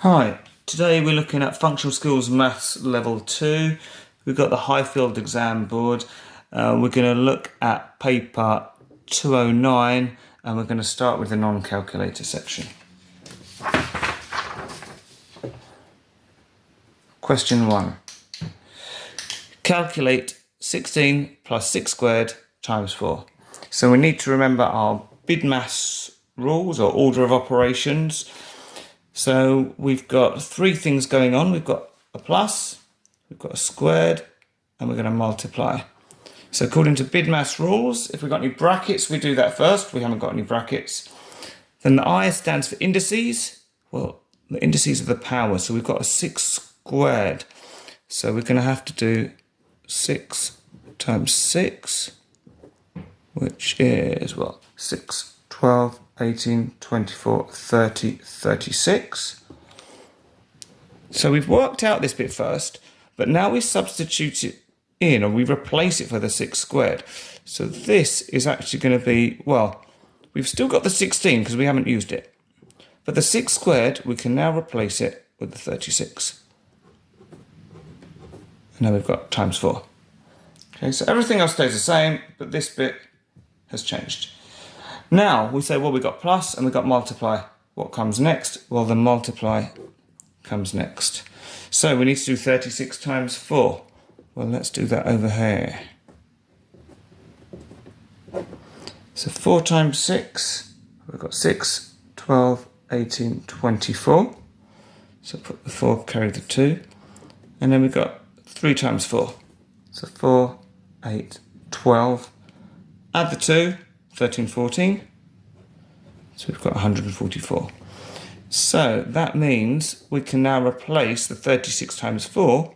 Hi, today we're looking at Functional Skills Maths Level 2. We've got the Highfield exam board. We're going to look at paper 209 and we're going to start with the non-calculator section. Question 1. Calculate 16 plus 6 squared times 4. So we need to remember our BIDMAS rules or order of operations. So we've got three things going on. We've got a plus, we've got a squared, and we're going to multiply. So according to BIDMAS rules, if we've got any brackets, we do that first. We haven't got any brackets. Then the I stands for indices. Well, the indices are the power. So we've got a 6 squared. So we're going to have to do 6 times 6, which is, well, 6, 12, 18, 24, 30, 36. So we've worked out this bit first, but now we substitute it in, or we replace it for the 6 squared. So this is actually going to be, well, we've still got the 16 because we haven't used it. But the 6 squared, we can now replace it with the 36. And now we've got times 4. Okay, so everything else stays the same, but this bit has changed. Now we say, well, we've got plus and we've got multiply. What comes next? Well, the multiply comes next. So we need to do 36 times 4. Well, let's do that over here. So 4 times 6, we've got 6, 12, 18, 24. So put the 4, carry the 2. And then we've got 3 times 4. So 4, 8, 12. Add the 2. 13, 14, so we've got 144. So that means we can now replace the 36 times 4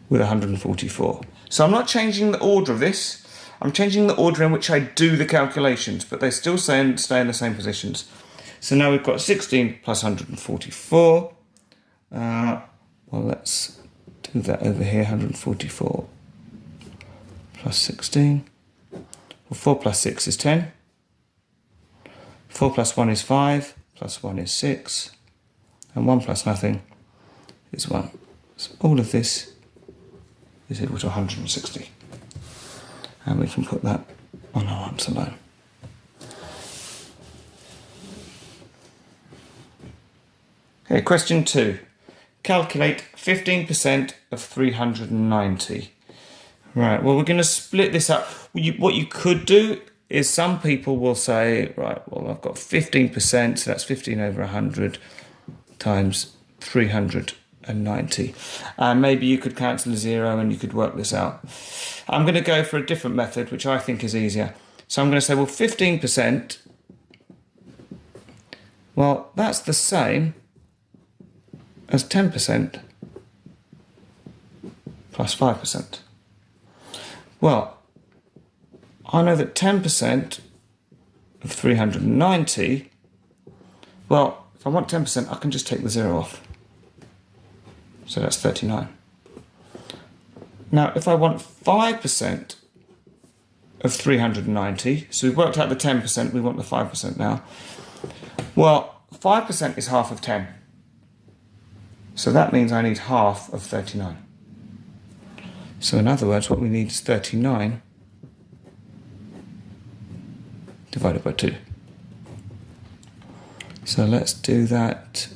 with 144. So I'm not changing the order of this, I'm changing the order in which I do the calculations, but they still stay in the same positions. So now we've got 16 plus 144. Well, let's do that over here, 144 plus 16. Well, 4 plus 6 is 10. 4 plus 1 is 5. Plus 1 is 6. And 1 plus nothing is 1. So all of this is equal to 160. And we can put that on our answer line. Okay, question 2. Calculate 15% of 390. Right, well, we're going to split this up. What you could do is some people will say, right, well, I've got 15%, so that's 15 over 100 times 390. And maybe you could cancel a 0 and you could work this out. I'm going to go for a different method, which I think is easier. So I'm going to say, well, 15%, well, that's the same as 10% plus 5%. Well, I know that 10% of 390, well, if I want 10%, I can just take the 0 off. So that's 39. Now, if I want 5% of 390, so we've worked out the 10%, we want the 5% now. Well, 5% is half of 10. So that means I need half of 39. So in other words, what we need is 39 divided by 2. So let's do that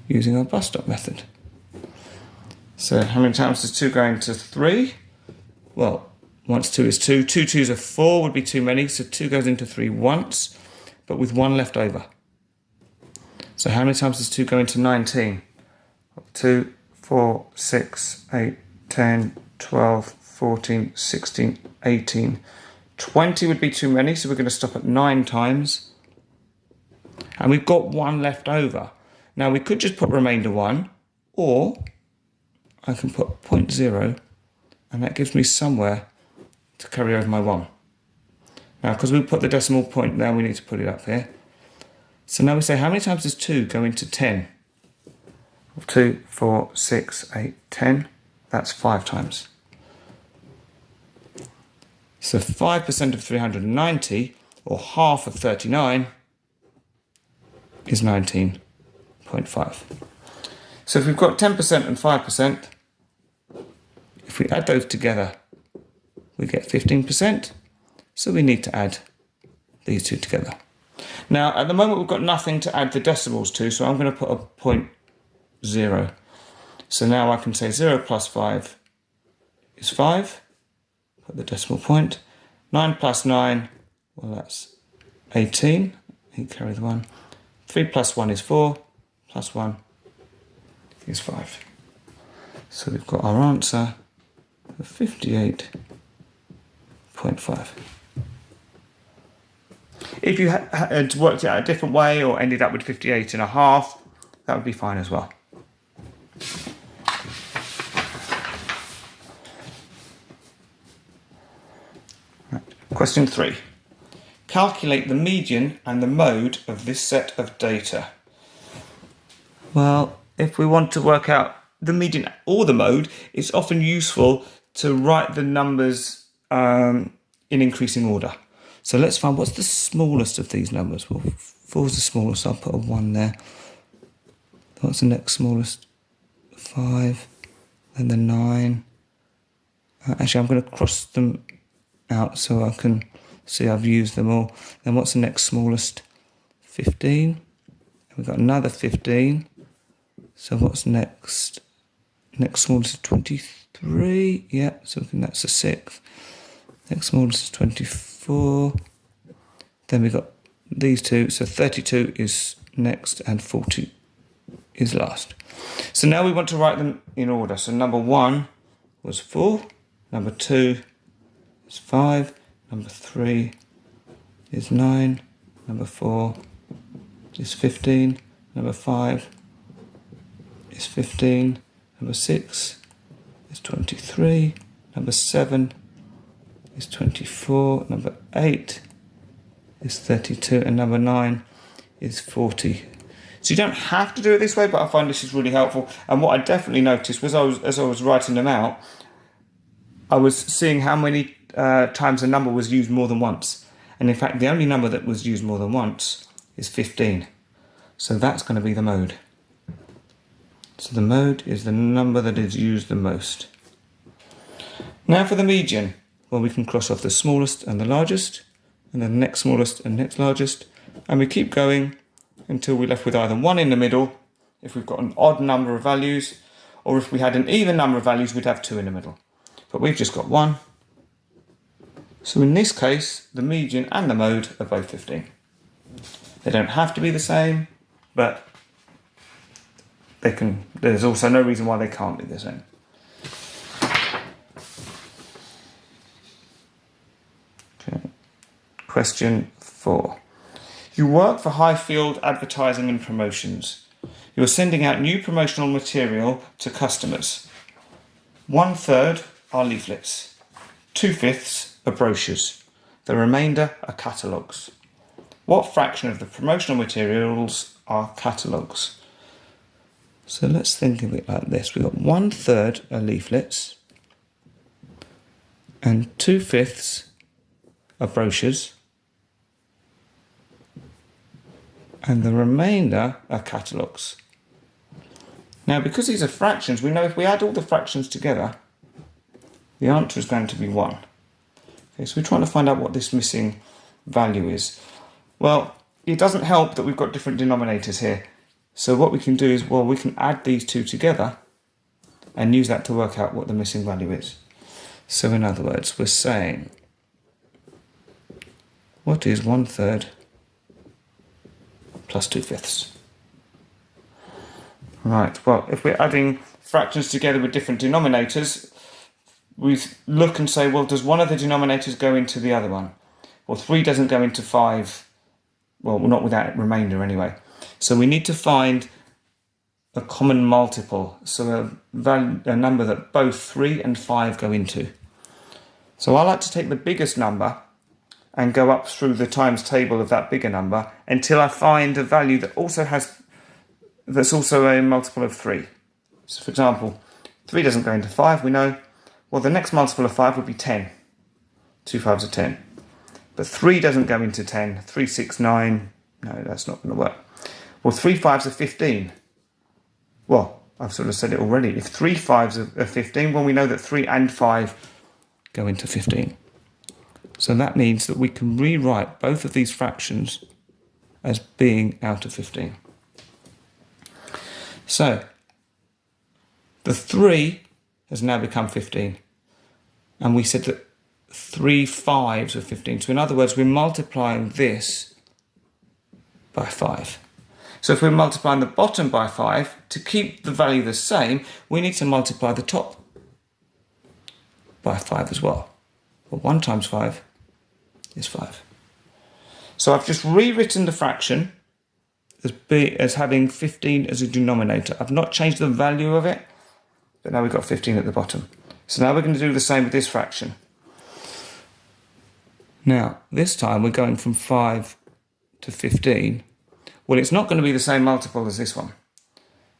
using our bus stop method. So how many times does 2 go into 3? Well, once 2 is 2. 2 2s are 4 would be too many, so 2 goes into 3 once, but with 1 left over. So how many times does 2 go into 19? 2, 4, 6, 8, 10, 12, 14, 16, 18, 20 would be too many, so we're going to stop at 9 times. And we've got 1 left over. Now we could just put remainder 1, or I can put 0.0, and that gives me somewhere to carry over my 1. Now, because we put the decimal point there, we need to put it up here. So now we say, how many times does 2 go into 10? 2, 4, 6, 8, 10. That's 5 times. So 5% of 390, or half of 39, is 19.5. So if we've got 10% and 5%, if we add those together, we get 15%. So we need to add these two together. Now, at the moment, we've got nothing to add the decimals to, so I'm going to put a 0.0. So now I can say 0 plus 5 is 5. Put the decimal point. 9 plus 9, well, that's 18. You carry the 1. 3 plus 1 is 4. Plus 1 is 5. So we've got our answer of 58.5. If you had worked it out a different way or ended up with 58.5, that would be fine as well. Right. Question 3. Calculate the median and the mode of this set of data. Well, if we want to work out the median or the mode, it's often useful to write the numbers in increasing order. So let's find what's the smallest of these numbers. Well, 4 is the smallest, so I'll put a 1 there. What's the next smallest? 5, then the 9. Actually, I'm going to cross them out so I can see I've used them all. Then what's the next smallest? 15. We've got another 15. So what's next? Next smallest is 23. Yeah, so that's the 6th. Next smallest is 24. Then we've got these two. So 32 is next and 40 is last. So now we want to write them in order. So number 1 was 4. Number 2 is 5. Number 3 is 9. Number 4 is 15. Number 5 is 15. Number 6 is 23. Number 7 is 24. Number 8 is 32. And number 9 is 40. So you don't have to do it this way, but I find this is really helpful. And what I definitely noticed was as I was writing them out, I was seeing how many times a number was used more than once. And in fact, the only number that was used more than once is 15. So that's going to be the mode. So the mode is the number that is used the most. Now for the median. Well, we can cross off the smallest and the largest, and then the next smallest and next largest. And we keep going until we're left with either 1 in the middle, if we've got an odd number of values, or if we had an even number of values, we'd have 2 in the middle. But we've just got 1. So in this case, the median and the mode are both 15. They don't have to be the same, but they can. There's also no reason why they can't be the same. Okay. Question 4. You work for Highfield Advertising and Promotions. You're sending out new promotional material to customers. 1/3 are leaflets. 2/5 are brochures. The remainder are catalogues. What fraction of the promotional materials are catalogues? So let's think of it like this. We've got 1/3 are leaflets and 2/5 are brochures. And the remainder are catalogues. Now, because these are fractions, we know if we add all the fractions together, the answer is going to be 1. Okay, so we're trying to find out what this missing value is. Well, it doesn't help that we've got different denominators here. So what we can do is, well, we can add these two together and use that to work out what the missing value is. So in other words, we're saying, what is 1/3 plus 2/5? Right, well, if we're adding fractions together with different denominators, we look and say, well, does one of the denominators go into the other one? Well, 3 doesn't go into 5, well, not without remainder anyway. So we need to find a common multiple, so a number that both 3 and 5 go into. So I like to take the biggest number and go up through the times table of that bigger number until I find a value that that's also a multiple of 3. So for example, 3 doesn't go into 5, we know. Well, the next multiple of 5 would be 10. 2 5s are 10. But 3 doesn't go into 10. 3, 6, 9. No, that's not going to work. Well, 3 fives are 15. Well, I've sort of said it already. If 3 fives are 15, well, we know that 3 and 5 go into 15. So that means that we can rewrite both of these fractions as being out of 15. So the 3 has now become 15. And we said that 3 fives were 15. So in other words, we're multiplying this by 5. So if we're multiplying the bottom by 5, to keep the value the same, we need to multiply the top by 5 as well. Well, 1 times 5 is 5. So I've just rewritten the fraction as having 15 as a denominator. I've not changed the value of it, but now we've got 15 at the bottom. So now we're going to do the same with this fraction. Now, this time we're going from 5 to 15. Well, it's not going to be the same multiple as this one.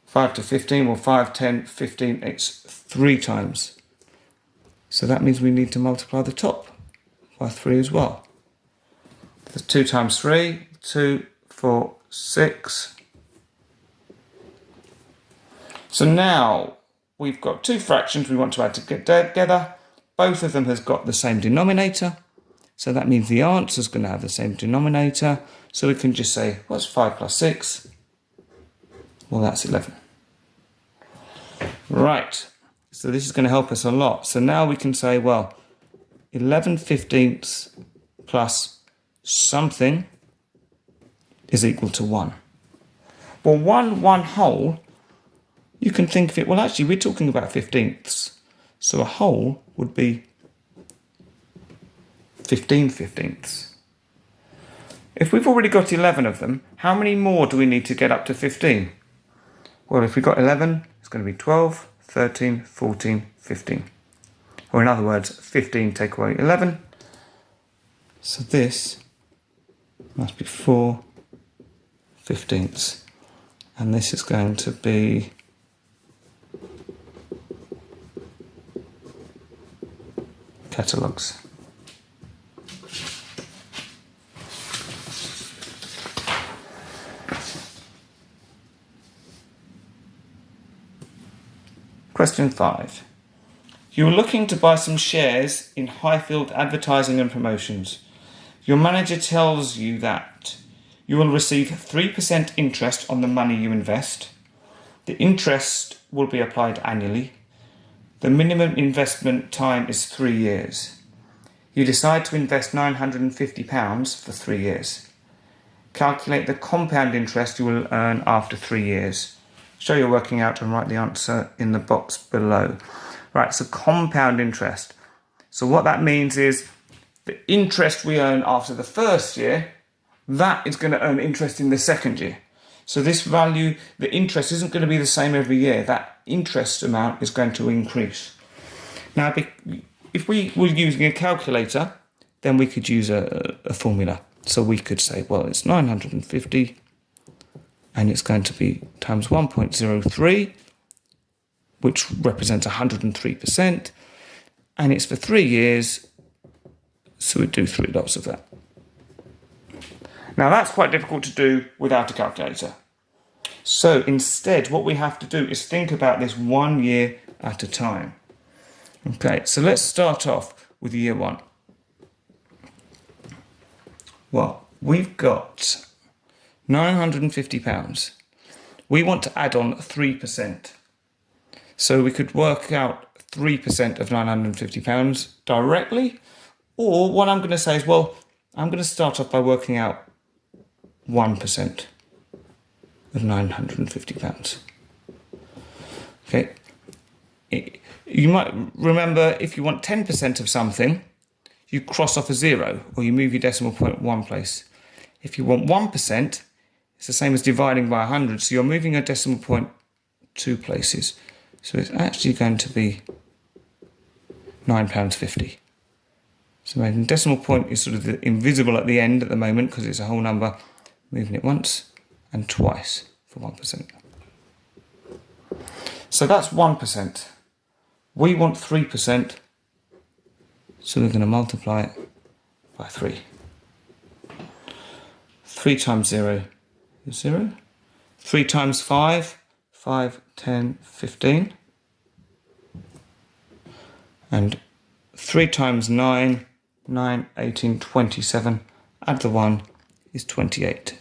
5 to 15, well, 5, 10, 15, it's 3 times. So that means we need to multiply the top by 3 as well. That's 2 times 3, 2, 4, 6. So now we've got two fractions we want to add together. Both of them has got the same denominator. So that means the answer is going to have the same denominator. So we can just say, what's 5 plus 6? Well, that's 11. Right. So this is going to help us a lot. So now we can say, well, 11 fifteenths plus something is equal to 1. Well, 1 whole, you can think of it, well, actually, we're talking about fifteenths. So a whole would be 15 fifteenths. If we've already got 11 of them, how many more do we need to get up to 15? Well, if we've got 11, it's going to be 12, 13, 14, 15. Or in other words, 15 take away 11. So this must be 4 fifteenths. And this is going to be catalogues. Question 5. You are looking to buy some shares in Highfield Advertising and Promotions. Your manager tells you that you will receive 3% interest on the money you invest. The interest will be applied annually. The minimum investment time is 3 years. You decide to invest £950 for 3 years. Calculate the compound interest you will earn after 3 years. Show your working out and write the answer in the box below. Right, so compound interest. So what that means is the interest we earn after the first year, that is going to earn interest in the second year. So this value, the interest isn't going to be the same every year. That interest amount is going to increase. Now, if we were using a calculator, then we could use a formula. So we could say, well, it's 950 and it's going to be times 1.03, which represents 103%, and it's for 3 years, so we do 3 lots of that. Now that's quite difficult to do without a calculator. So instead, what we have to do is think about this 1 year at a time. Okay, so let's start off with year 1. Well, we've got £950. We want to add on 3%. So we could work out 3% of £950 directly, or what I'm going to say is, well, I'm going to start off by working out 1% of £950. Okay. You might remember, if you want 10% of something, you cross off a 0, or you move your decimal point 1 place. If you want 1%, it's the same as dividing by 100, so you're moving a decimal point 2 places. So it's actually going to be £9.50. So my decimal point is sort of invisible at the end at the moment because it's a whole number. Moving it once and twice for 1%. So that's 1%. We want 3%, so we're going to multiply it by 3. 3 times 0 is 0. 3 times 5, 5, 10, 15. And 3 times 9, 9, 18, 27. Add the 1 is 28.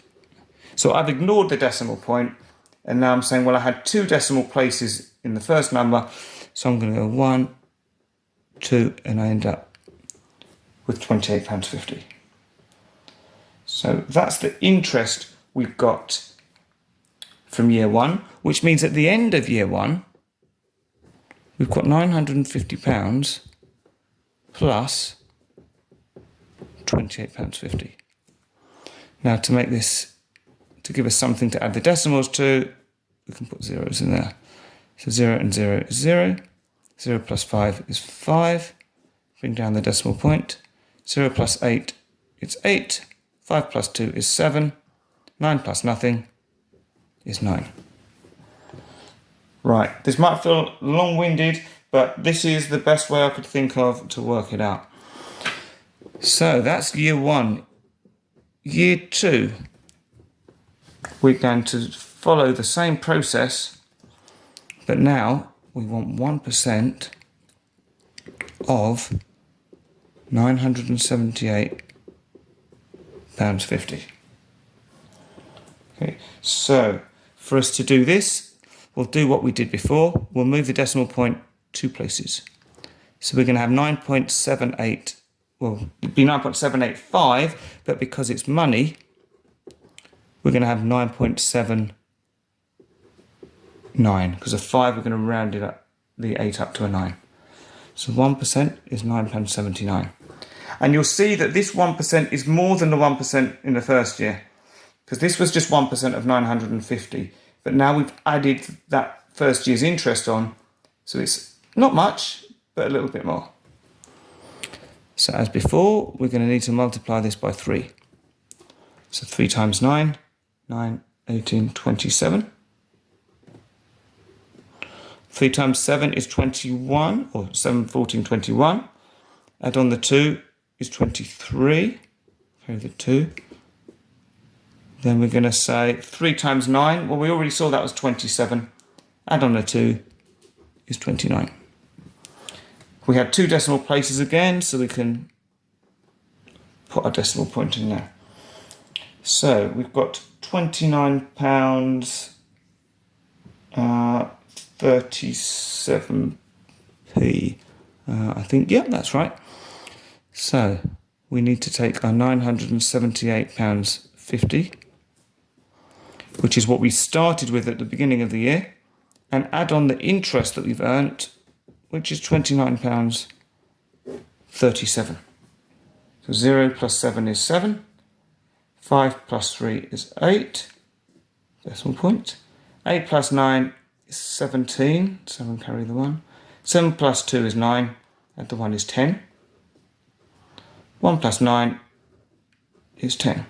So I've ignored the decimal point, and now I'm saying, well, I had 2 decimal places in the first number, so I'm going to go 1, 2, and I end up with £28.50. So that's the interest we've got from year 1, which means at the end of year 1, we've got £950 plus £28.50. Now to make this, to give us something to add the decimals to, we can put zeros in there. So 0 and 0 is 0. 0 plus 5 is 5. Bring down the decimal point. 0 plus 8 is 8. 5 plus 2 is 7. 9 plus nothing is 9. Right, this might feel long-winded, but this is the best way I could think of to work it out. So that's year 1. Year 2, we're going to follow the same process, but now we want 1% of £978.50. Okay, so for us to do this, we'll do what we did before. We'll move the decimal point 2 places. So we're going to have 9.78. Well, it'd be 9.785, but because it's money, we're going to have 9.79. Because of 5, we're going to round it up, the 8 up to a 9. So 1% is £9.79. And you'll see that this 1% is more than the 1% in the first year, because this was just 1% of 950. But now we've added that first year's interest on, so it's not much, but a little bit more. So as before, we're going to need to multiply this by 3. So 3 times 9, 9, 18, 27. 3 times 7 is 21, or 7, 14, 21. Add on the 2 is 23. Carry the 2. Then we're going to say 3 times 9. Well, we already saw that was 27. Add on the 2 is 29. We had 2 decimal places again, so we can put a decimal point in there. So we've got £29 37p. I think, yeah, that's right. So we need to take our £978.50, which is what we started with at the beginning of the year, and add on the interest that we've earned, which is £29.37. So 0 plus 7 is 7. 5 plus 3 is 8. Decimal point. 8 plus 9 is 17. 7 carry the 1. 7 plus 2 is 9. Add the 1 is 10. 1 plus 9 is 10.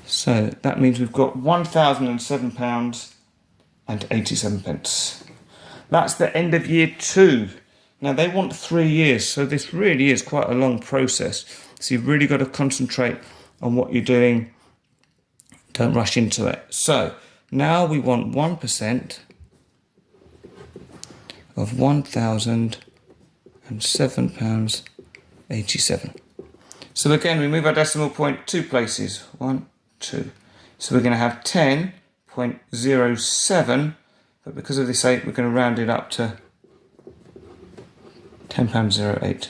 So that means we've got £1,007.87. That's the end of year 2. Now they want 3 years, so this really is quite a long process. So you've really got to concentrate on what you're doing. Don't rush into it. So now we want 1% of £1,007.87. So again, we move our decimal point 2 places. 1, 2. So we're going to have 10.07, but because of this 8, we're going to round it up to £10.08.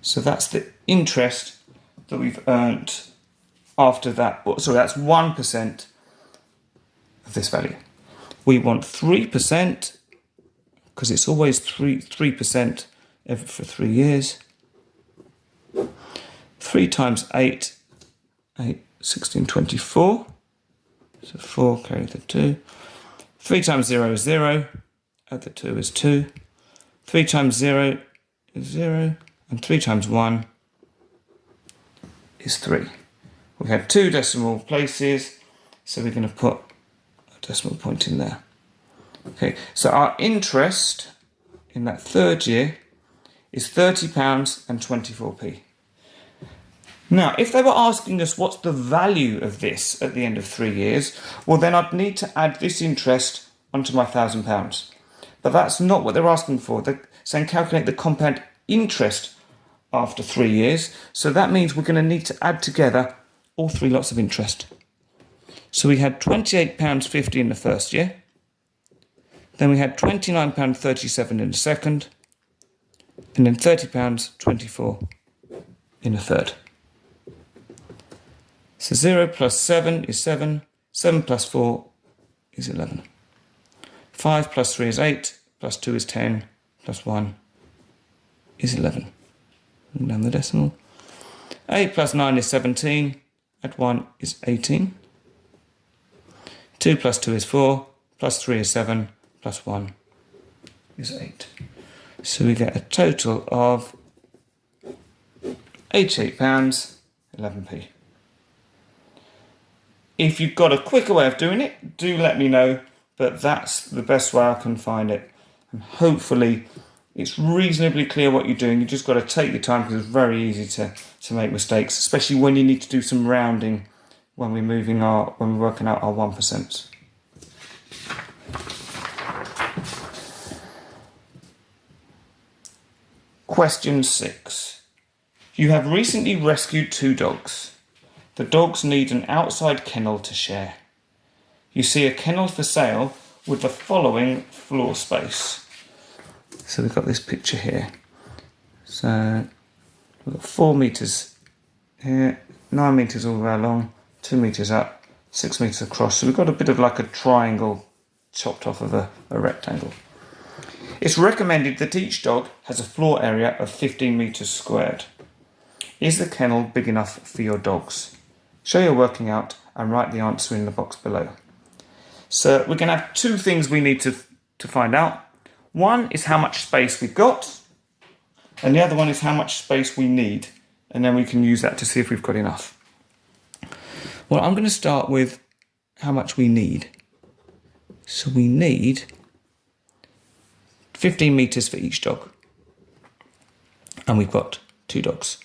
So that's the interest that we've earned after that. So that's 1% of this value. We want 3%, because it's always 3% for 3 years. 3 times 8, 8, 16, 24. So 4, carry the 2. 3 times 0 is 0. Add the 2 is 2. 3 times 0 is 0. And 3 times 1 is 3. We have 2 decimal places, so we're going to put a decimal point in there. Okay, so our interest in that third year is £30.24. Now, if they were asking us what's the value of this at the end of 3 years, well, then I'd need to add this interest onto my £1,000. But that's not what they're asking for. They're saying calculate the compound interest after 3 years. So that means we're going to need to add together all 3 lots of interest. So we had £28.50 in the first year. Then we had £29.37 in the second. And then £30.24 in the third. So 0 plus 7 is 7. 7 plus 4 is 11. 5 plus 3 is 8. Plus 2 is 10. Plus 1 is 11. And down the decimal. 8 plus 9 is 17. Add 1 is 18. 2 plus 2 is 4. Plus 3 is 7. Plus 1 is 8. So we get a total of £88.11p. If you've got a quicker way of doing it, do let me know, but that's the best way I can find it. And hopefully it's reasonably clear what you're doing. You just got to take your time because it's very easy to make mistakes, especially when you need to do some rounding when we're working out our 1%. Question 6. You have recently rescued 2 dogs. The dogs need an outside kennel to share. You see a kennel for sale with the following floor space. So we've got this picture here. So we've got 4 metres here, 9 metres all the way along, 2 metres up, 6 metres across. So we've got a bit of like a triangle chopped off of a rectangle. It's recommended that each dog has a floor area of 15 metres squared. Is the kennel big enough for your dogs? Show your working out and write the answer in the box below. So we're going to have 2 things we need to find out. One is how much space we've got, and the other one is how much space we need, and then we can use that to see if we've got enough. Well, I'm going to start with how much we need. So we need 15 metres for each dog, and we've got 2 dogs.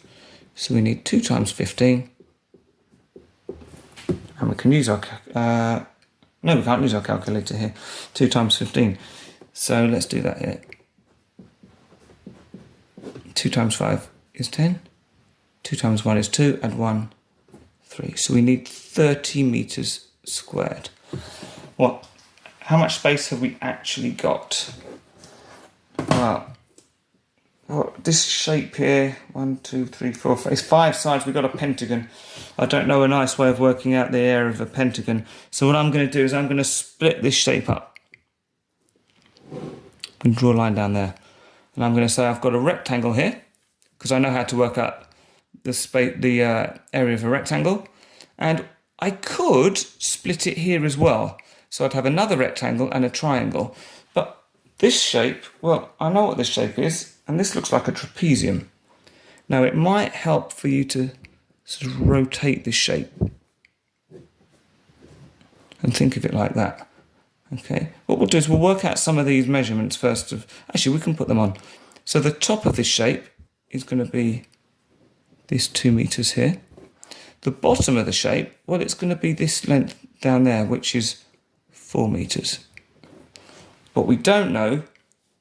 So we need 2 times 15, and we can use our, no, we can't use our calculator here, 2 times 15. So let's do that here. 2 times 5 is 10, 2 times 1 is 2, add 1, 3. So we need 30 metres squared. Well, how much space have we actually got? Well, this shape here, 1, 2, 3, 4, 5, it's 5 sides. We've got a pentagon. I don't know a nice way of working out the area of a pentagon. So what I'm going to do is I'm going to split this shape up. And draw a line down there. And I'm going to say I've got a rectangle here, because I know how to work out the area of a rectangle. And I could split it here as well. So I'd have another rectangle and a triangle. But this shape, well, I know what this shape is. And this looks like a trapezium. Now it might help for you to sort of rotate this shape and think of it like that. Okay, what we'll do is we'll work out some of these measurements first. Actually, we can put them on. So the top of this shape is going to be this 2 metres here. The bottom of the shape, well, it's going to be this length down there, which is 4 metres. What we don't know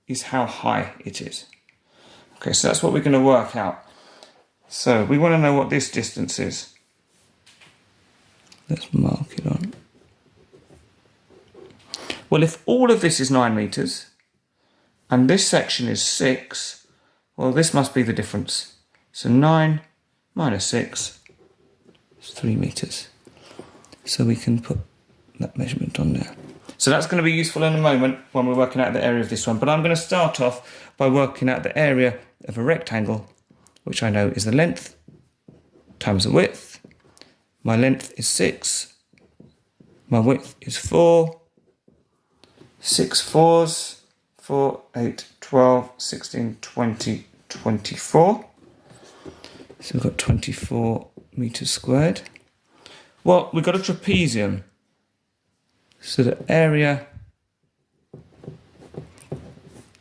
is how high it is. Okay, so that's what we're going to work out. So we want to know what this distance is. Let's mark it on. Well, if all of this is 9 metres and this section is 6, well, this must be the difference. So 9 minus 6 is 3 metres. So we can put that measurement on there. So that's going to be useful in a moment when we're working out the area of this one. But I'm going to start off by working out the area of a rectangle, which I know is the length times the width. My length is 6. My width is 4. 6 fours, 4, 8, 12, 16, 20, 24. So we've got 24 metres squared. Well, we've got a trapezium. So the area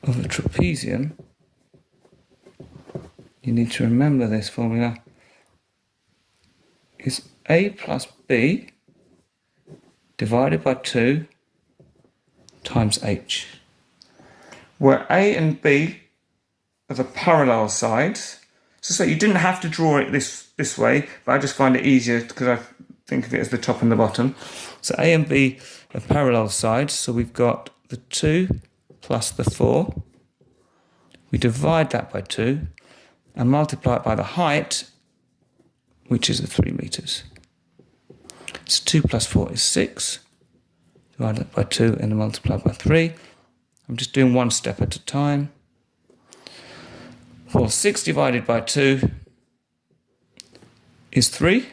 of a trapezium, you need to remember this formula, a plus b divided by 2 times h, where a and b are the parallel sides. So you didn't have to draw it this way, but I just find it easier because I think of it as the top and the bottom. So a and b are parallel sides, so we've got the 2 plus the 4. We divide that by 2 and multiply it by the height, which is the 3 meters. So 2 plus 4 is 6. Divide that by 2 and then multiply by 3. I'm just doing one step at a time. Well, 6 divided by 2 is 3.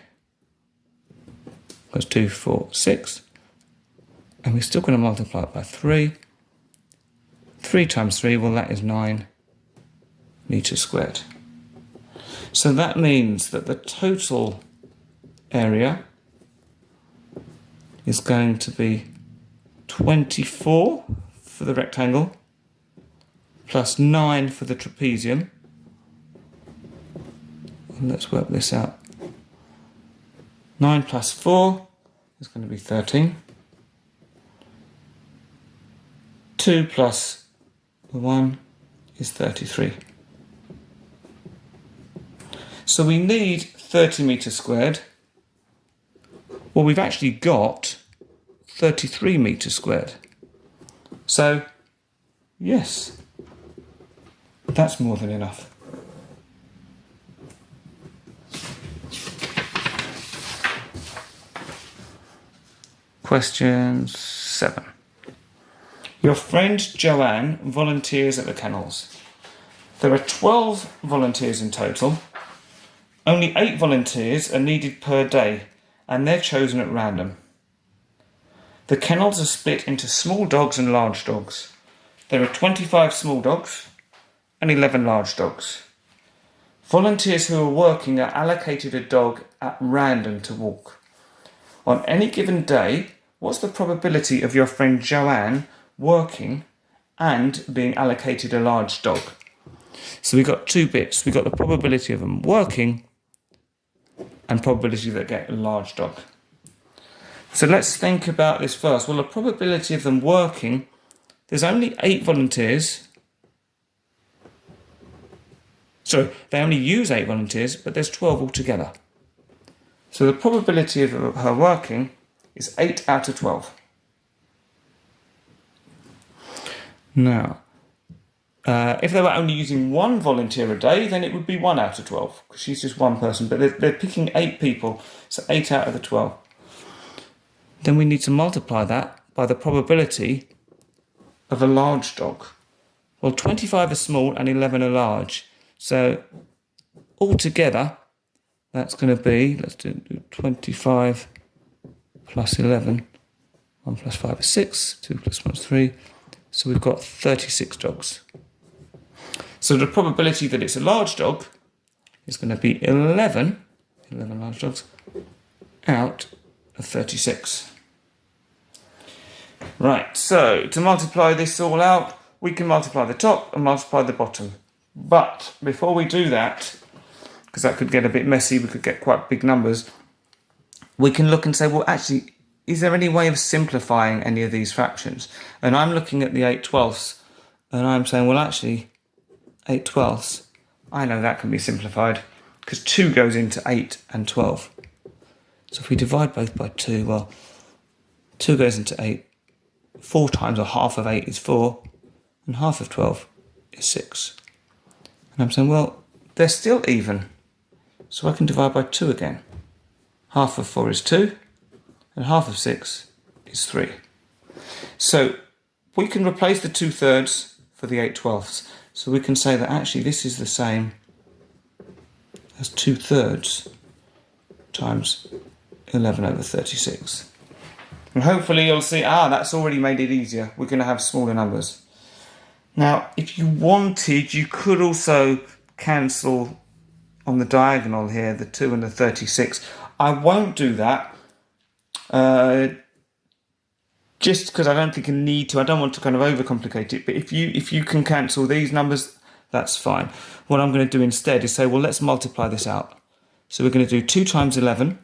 That's 2, 4, 6. And we're still going to multiply it by 3. 3 times 3, well, that is 9 meters squared. So that means that the total area is going to be 24 for the rectangle plus 9 for the trapezium. And let's work this out. 9 plus 4 is going to be 13. 2 plus 1 is 33. So we need 30 meters squared. Well, we've actually got 33 meters squared. So, yes, that's more than enough. Question 7. Your friend Joanne volunteers at the kennels. There are 12 volunteers in total. Only 8 volunteers are needed per day, and they're chosen at random. The kennels are split into small dogs and large dogs. There are 25 small dogs and 11 large dogs. Volunteers who are working are allocated a dog at random to walk. On any given day, what's the probability of your friend Joanne working and being allocated a large dog? So we've got 2 bits. We've got the probability of them working and probability that get a large dog. So let's think about this first. Well, the probability of them working, there's only 8 volunteers. So they only use 8 volunteers, but there's 12 altogether. So the probability of her working is 8 out of 12. Now, if they were only using 1 volunteer a day, then it would be 1 out of 12, because she's just one person. But they're picking 8 people, so 8 out of the 12. Then we need to multiply that by the probability of a large dog. Well, 25 are small and 11 are large. So altogether, that's going to be, let's do 25 plus 11. 1 plus 5 is 6. 2 plus 1 is 3. So we've got 36 dogs. So the probability that it's a large dog is going to be 11 large dogs out of 36. Right, so to multiply this all out, we can multiply the top and multiply the bottom. But before we do that, because that could get a bit messy, we could get quite big numbers, we can look and say, well, actually, is there any way of simplifying any of these fractions? And I'm looking at the 8/12ths, and I'm saying, well, actually, 8/12ths, I know that can be simplified, because 2 goes into 8 and 12. So if we divide both by 2, well, 2 goes into 8. 4 times, or half of 8 is 4, and half of 12 is 6. And I'm saying, well, they're still even. So I can divide by 2 again. Half of 4 is 2, and half of 6 is 3. So we can replace the 2/3 for the 8/12ths. So we can say that actually this is the same as 2/3 times 11 over 36. And hopefully you'll see, that's already made it easier. We're going to have smaller numbers. Now, if you wanted, you could also cancel on the diagonal here, the 2 and the 36. I won't do that, just because I don't think I need to. I don't want to kind of overcomplicate it. But if you can cancel these numbers, that's fine. What I'm going to do instead is say, well, let's multiply this out. So we're going to do 2 times 11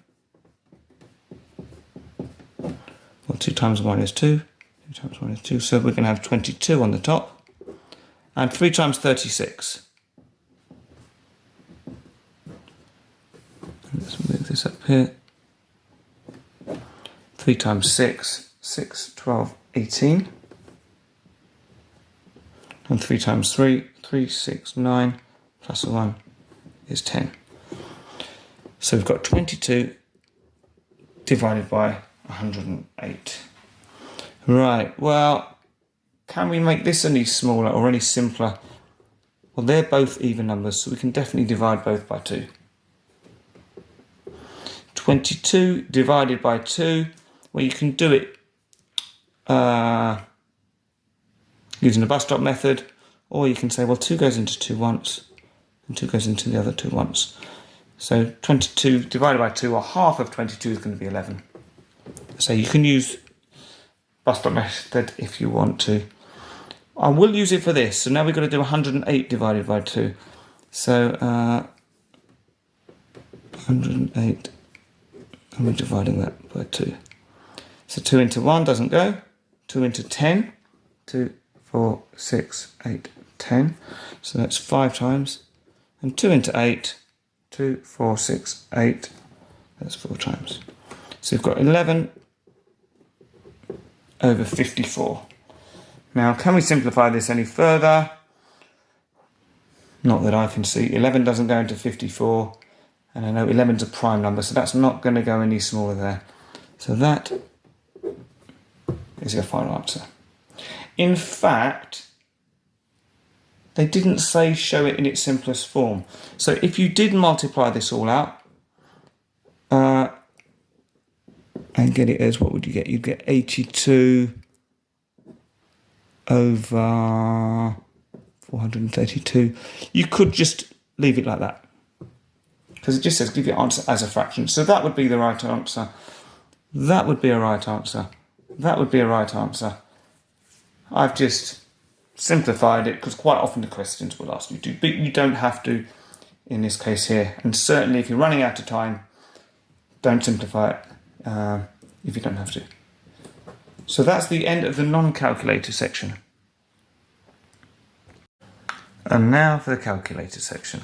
2 times 1 is 2. 2 times 1 is 2. So we're going to have 22 on the top. And 3 times 36. Let's move this up here. 3 times 6, 6, 12, 18. And 3 times 3, 3, 6, 9, plus 1 is 10. So we've got 22 divided by 108. Right, well, can we make this any smaller or any simpler? Well, they're both even numbers, so we can definitely divide both by 2. 22 divided by 2, well, you can do it using the bus stop method, or you can say, well, 2 goes into 2 once, and 2 goes into the other 2 once. So 22 divided by 2, or half of 22 is going to be 11. So you can use bus stop method if you want to. I will use it for this. So now we've got to do 108 divided by 2. So 108, and we're dividing that by 2. So 2 into 1 doesn't go. 2 into 10. 2, 4, 6, 8, 10. So that's 5 times. And 2 into 8. 2, 4, 6, 8. That's 4 times. So we've got 11 over 54. Now, can we simplify this any further? Not that I can see. 11 doesn't go into 54. And I know 11 is a prime number, so that's not going to go any smaller there. So that is your final answer. In fact, they didn't say show it in its simplest form. So if you did multiply this all out and get it as, what would you get? You'd get 82 over 432. You could just leave it like that, because it just says give your answer as a fraction. So that would be the right answer. That would be a right answer. That would be a right answer. I've just simplified it because quite often the questions will ask you to, but you don't have to in this case here. And certainly if you're running out of time, don't simplify it if you don't have to. So that's the end of the non-calculator section. And now for the calculator section.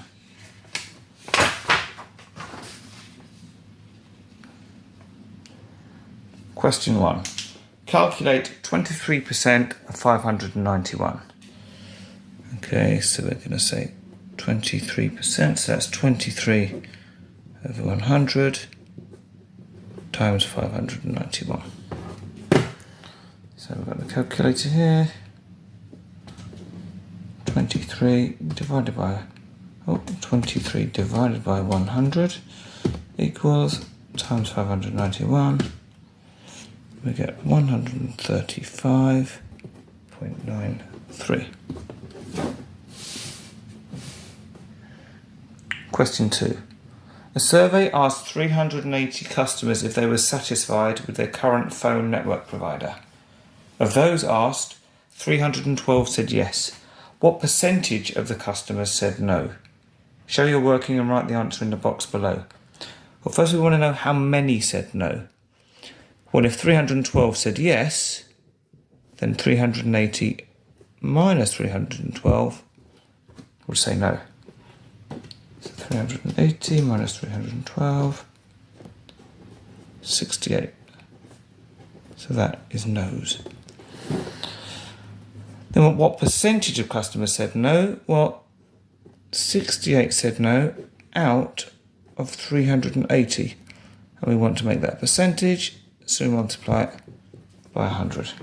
Question 1. Calculate 23% of 591. Okay, so we're going to say 23%, so that's 23 over 100 times 591. So we've got the calculator here. 23 divided by 100 equals times 591. We get 135.93. Question 2. A survey asked 380 customers if they were satisfied with their current phone network provider. Of those asked, 312 said yes. What percentage of the customers said no? Show your working and write the answer in the box below. Well, first we want to know how many said no. Well, if 312 said yes, then 380 minus 312 would say no. So 380 minus 312, 68. So that is no's. Then what percentage of customers said no? Well, 68 said no out of 380. And we want to make that percentage, so we multiply it by 100.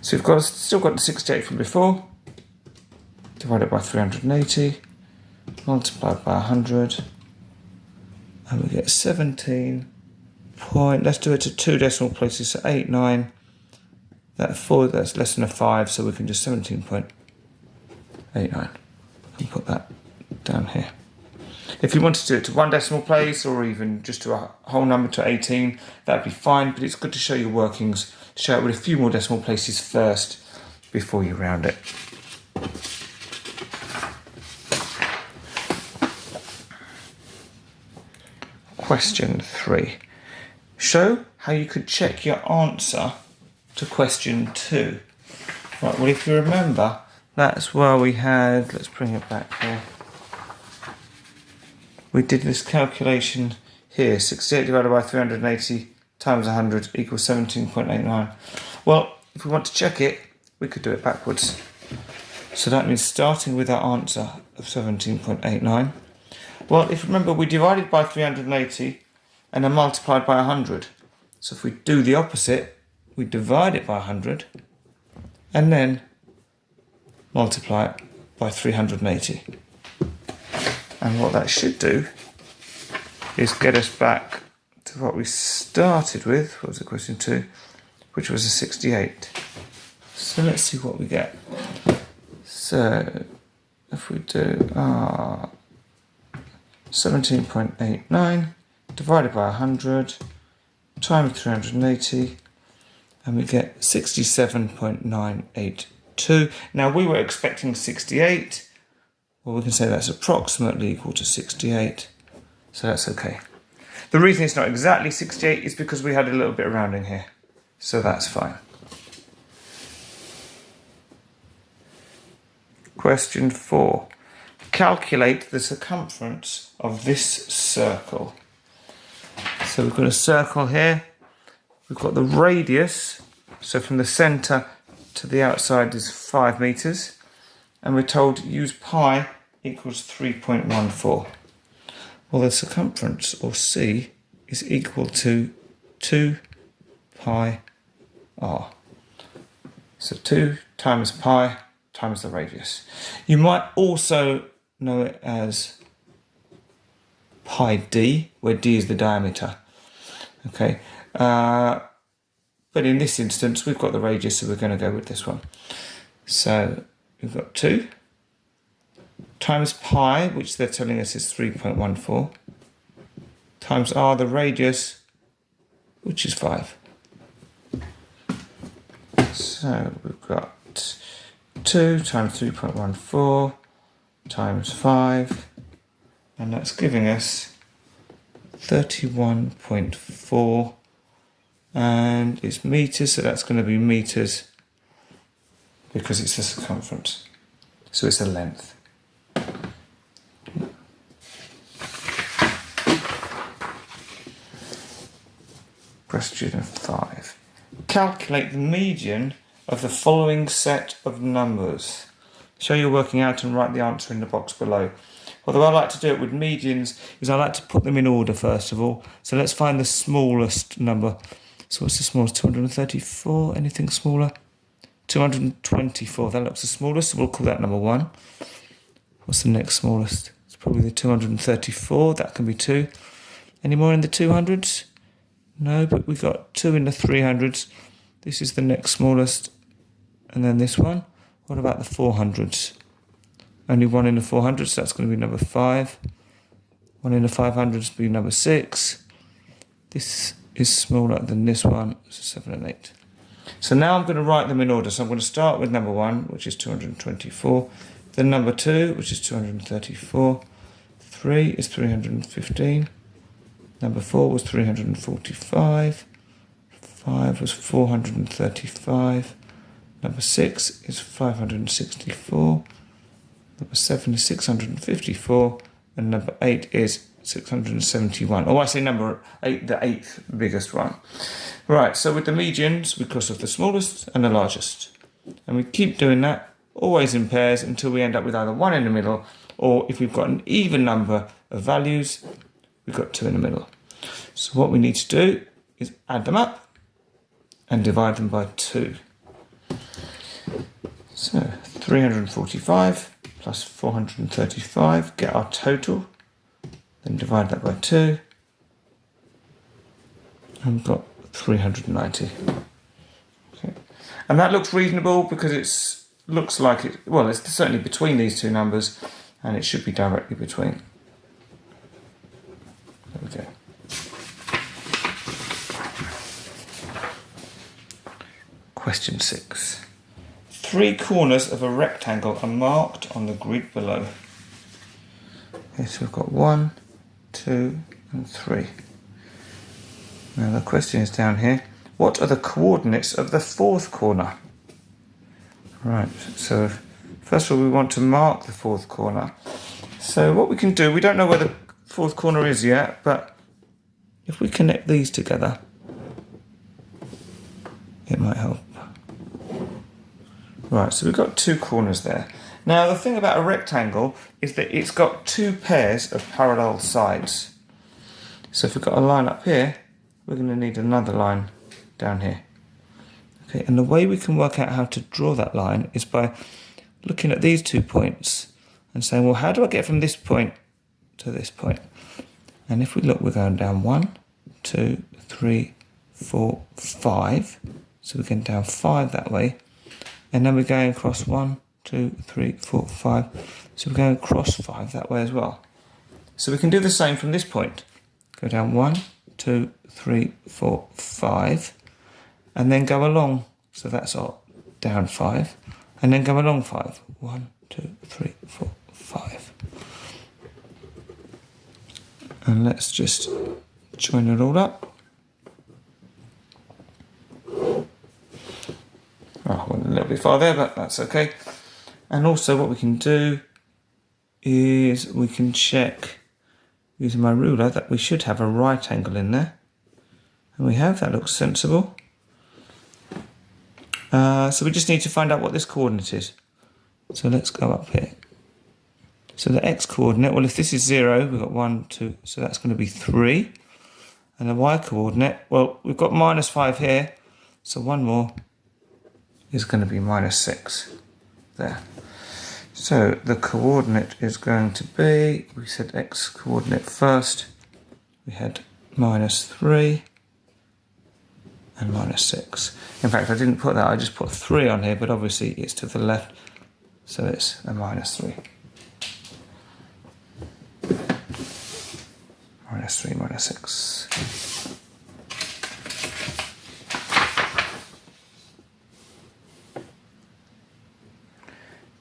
So we've still got the 68 from before, divided by 380, multiplied by 100, and we get 17 point, let's do it to 2 decimal places, so 89, that's less than a 5, so we can just 17.89. And put that down here. If you want to do it to 1 decimal place, or even just to a whole number to 18, that'd be fine, but it's good to show your workings, show it with a few more decimal places first before you round it. Question 3. Show how you could check your answer to question 2. Right, well, if you remember, that's where we had, let's bring it back here. We did this calculation here, 68 divided by 380 times 100 equals 17.89. Well, if we want to check it, we could do it backwards. So that means starting with our answer of 17.89. Well, if you remember, we divided by 380 and then multiplied by 100. So if we do the opposite, we divide it by 100 and then multiply it by 380. And what that should do is get us back to what we started with. What was it, question 2? Which was a 68. So let's see what we get. So if we do 17.89 divided by 100 times 380, and we get 67.982. Now we were expecting 68. Well, we can say that's approximately equal to 68, so that's okay. The reason it's not exactly 68 is because we had a little bit of rounding here, so that's fine. Question 4. Calculate the circumference of this circle. So we've got a circle here. We've got the radius, so from the centre to the outside is 5 metres. And we're told to use pi equals 3.14. Well, the circumference, or C, is equal to 2 pi r. So 2 times pi times the radius. You might also know it as pi d, where d is the diameter. Okay, but in this instance, we've got the radius, so we're going to go with this one. So we've got 2 times pi, which they're telling us is 3.14, times r, the radius, which is 5. So we've got 2 times 3.14 times 5, and that's giving us 31.4, and it's meters, so that's going to be meters because it's the circumference, so it's a length. Question 5. Calculate the median of the following set of numbers. Show your working out and write the answer in the box below. Although I like to do it with medians, is I like to put them in order first of all. So let's find the smallest number. So what's the smallest? 234? Anything smaller? 224. That looks the smallest, so we'll call that number 1. What's the next smallest? It's probably the 234. That can be 2. Any more in the 200s? No, but we've got 2 in the 300s. This is the next smallest. And then this one. What about the 400s? Only 1 in the 400s, so that's going to be number 5. 1 in the 500s will be number 6. This is smaller than this one, so 7 and 8. So now I'm going to write them in order. So I'm going to start with number 1, which is 224. Then number 2, which is 234. 3 is 315. Number 4 was 345. 5 was 435. Number 6 is 564. Number 7 is 654. And number 8 is 671. Oh, I say number 8, the 8th biggest one. Right, so with the medians, we cross off the smallest and the largest. And we keep doing that, always in pairs, until we end up with either 1 in the middle, or if we've got an even number of values, we've got 2 in the middle. So what we need to do is add them up and divide them by 2. So 345 plus 435, get our total, then divide that by 2, and we've got 390. Okay. And that looks reasonable because it looks like it, well, it's certainly between these two numbers, and it should be directly between. There we go. Question 6. 3 corners of a rectangle are marked on the grid below. Okay, so we've got 1, 2, and 3. Now the question is down here. what are the coordinates of the fourth corner? Right, so first of all we want to mark the fourth corner. So what we can do, we don't know where the fourth corner is yet, but if we connect these together, it might help. Right, so we've got two corners there. Now the thing about a rectangle is that it's got two pairs of parallel sides. So if we've got a line up here, we're going to need another line down here. Okay, and the way we can work out how to draw that line is by looking at these 2 points and saying, well, how do I get from this point to this point? And if we look, we're going down 1, 2, 3, 4, 5. So we're going down 5 that way. And then we're going across 1, 2, 3, 4, 5. So we're going across 5 that way as well. So we can do the same from this point. Go down 1, 2, 3, 4, 5. And then go along. So that's our down 5. And then go along 5. 1, 2, 3, 4, 5. And let's just join it all up. Oh, went a little bit far there, but that's okay. And also what we can do is we can check using my ruler that we should have a right angle in there. And we have, that looks sensible. So we just need to find out what this coordinate is. So let's go up here. So the x coordinate, well if this is 0, we've got 1, 2, so that's going to be 3. And the y coordinate, well we've got -5 here, so one more is going to be -6 there. So the coordinate is going to be, we said x coordinate first, we had -3 and -6. In fact, I didn't put that, I just put 3 on here, but obviously it's to the left, so it's a -3. -3, -6.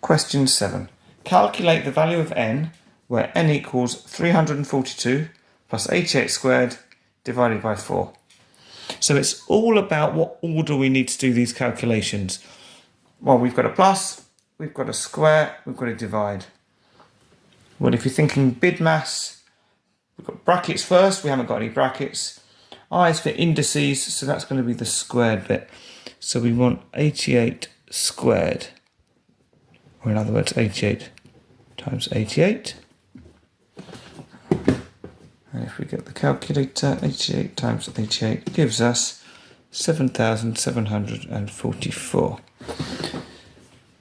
Question 7. Calculate the value of n where n equals 342 plus 88 squared divided by 4. So it's all about what order we need to do these calculations. Well, we've got a plus, we've got a square, we've got a divide. Well, if you're thinking bid mass, we've got brackets first, we haven't got any brackets. I is for indices, so that's going to be the squared bit. So we want 88 squared. Or in other words, 88 times 88. And if we get the calculator, 88 times 88 gives us 7,744.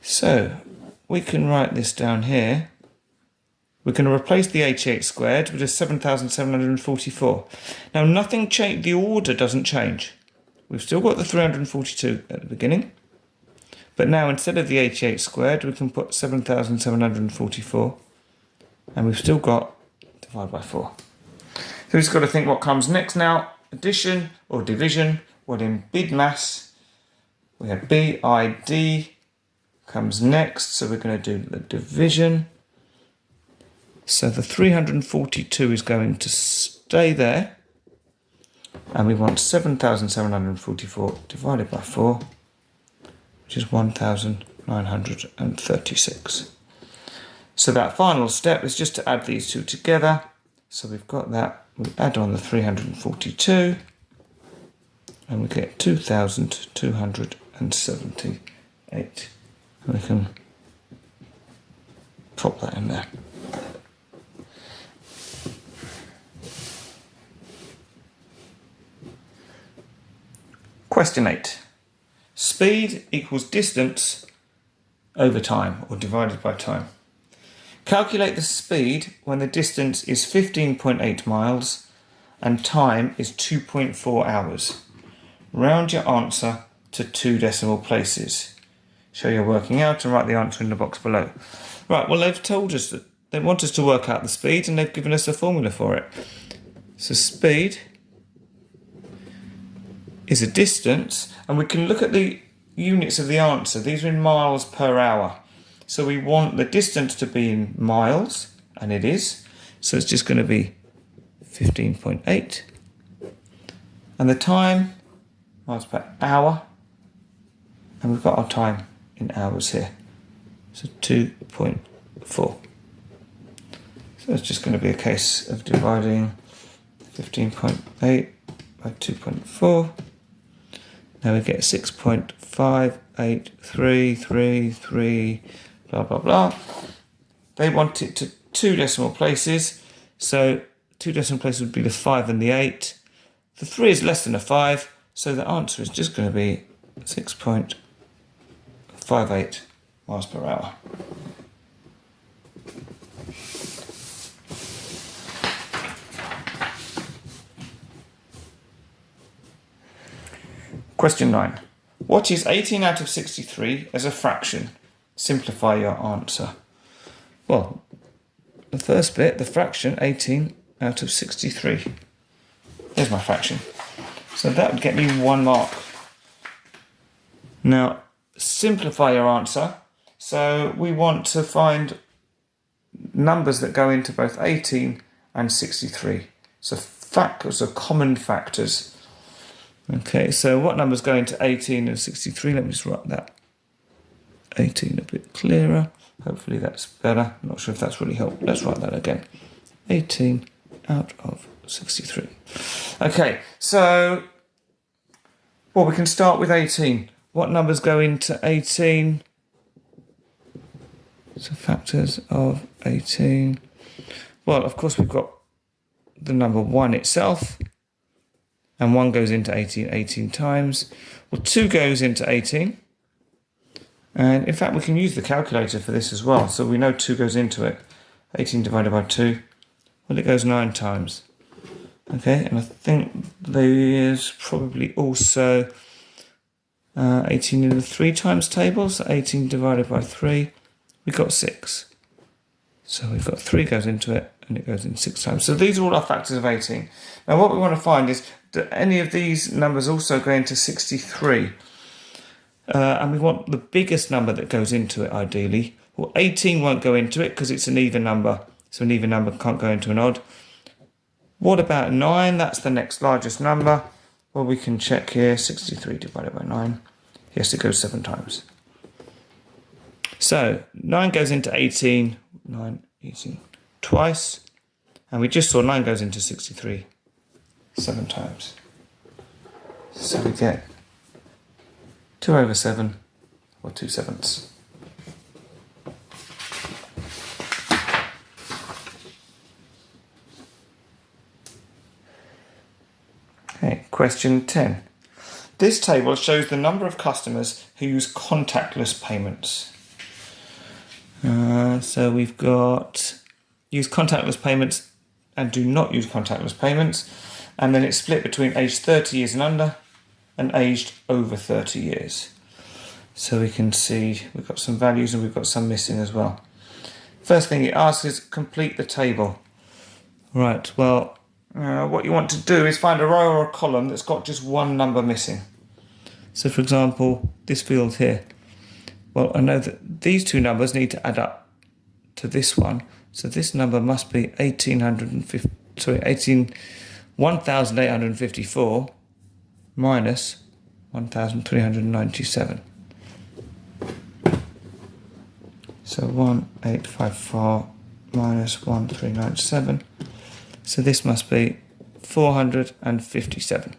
So we can write this down here. We're going to replace the 88 squared with a 7,744. Now nothing changed, the order doesn't change. We've still got the 342 at the beginning. But now instead of the 88 squared, we can put 7,744. And we've still got divide by 4. So we've just got to think what comes next now. Addition or division. Well, in bid mass, we have BID comes next. So we're going to do the division. So the 342 is going to stay there. And we want 7,744 divided by 4, which is 1,936. So that final step is just to add these two together. So we've got that. We add on the 342 and we get 2,278. And we can pop that in there. Question 8. Speed equals distance over time, or divided by time. Calculate the speed when the distance is 15.8 miles and time is 2.4 hours. Round your answer to 2 decimal places. Show your working out and write the answer in the box below. Right, well they've told us that they want us to work out the speed and they've given us a formula for it. So speed is a distance, and we can look at the units of the answer. These are in miles per hour. So we want the distance to be in miles, and it is. So it's just going to be 15.8. And the time miles per hour. And we've got our time in hours here. So 2.4. So it's just going to be a case of dividing 15.8 by 2.4. Now we get 6.58333, blah, blah, blah. They want it to 2 decimal places. So 2 decimal places would be the 5 and the 8. The 3 is less than a 5. So the answer is just going to be 6.58 miles per hour. Question 9. What is 18 out of 63 as a fraction? Simplify your answer. Well, the first bit, the fraction, 18 out of 63. There's my fraction. So that would get me 1 mark. Now, simplify your answer. So we want to find numbers that go into both 18 and 63. So factors are common factors. Okay, so what numbers go into 18 and 63? Let me just write that 18 a bit clearer. Hopefully that's better. I'm not sure if that's really helped. Let's write that again. 18 out of 63. Okay, so well, we can start with 18. What numbers go into 18? So factors of 18. Well, of course, we've got the number 1 itself. And 1 goes into 18 times. Well, 2 goes into 18. And in fact, we can use the calculator for this as well. So we know 2 goes into it. 18 divided by 2. Well, it goes 9 times. Okay, and I think there's probably also 18 in the 3 times table. So 18 divided by 3, we got 6. So we've got 3 goes into it, and it goes in 6 times. So these are all our factors of 18. Now what we want to find is, do any of these numbers also go into 63? And we want the biggest number that goes into it, ideally. Well, 18 won't go into it because it's an even number. So an even number can't go into an odd. What about 9? That's the next largest number. Well, we can check here. 63 divided by 9. Yes, it goes 7 times. So 9 goes into 18. 9 18 twice. And we just saw 9 goes into 63 7 times. So we get 2 over 7, or 2 sevenths. Okay, question 10. This table shows the number of customers who use contactless payments. So we've got use contactless payments and do not use contactless payments. And then it's split between aged 30 years and under and aged over 30 years. So we can see we've got some values and we've got some missing as well. First thing it asks is complete the table. Right, well, what you want to do is find a row or a column that's got just one number missing. So for example, this field here. Well, I know that these two numbers need to add up to this one. So this number must be 1854 minus 1397. So 1854 minus 1397. So this must be 457.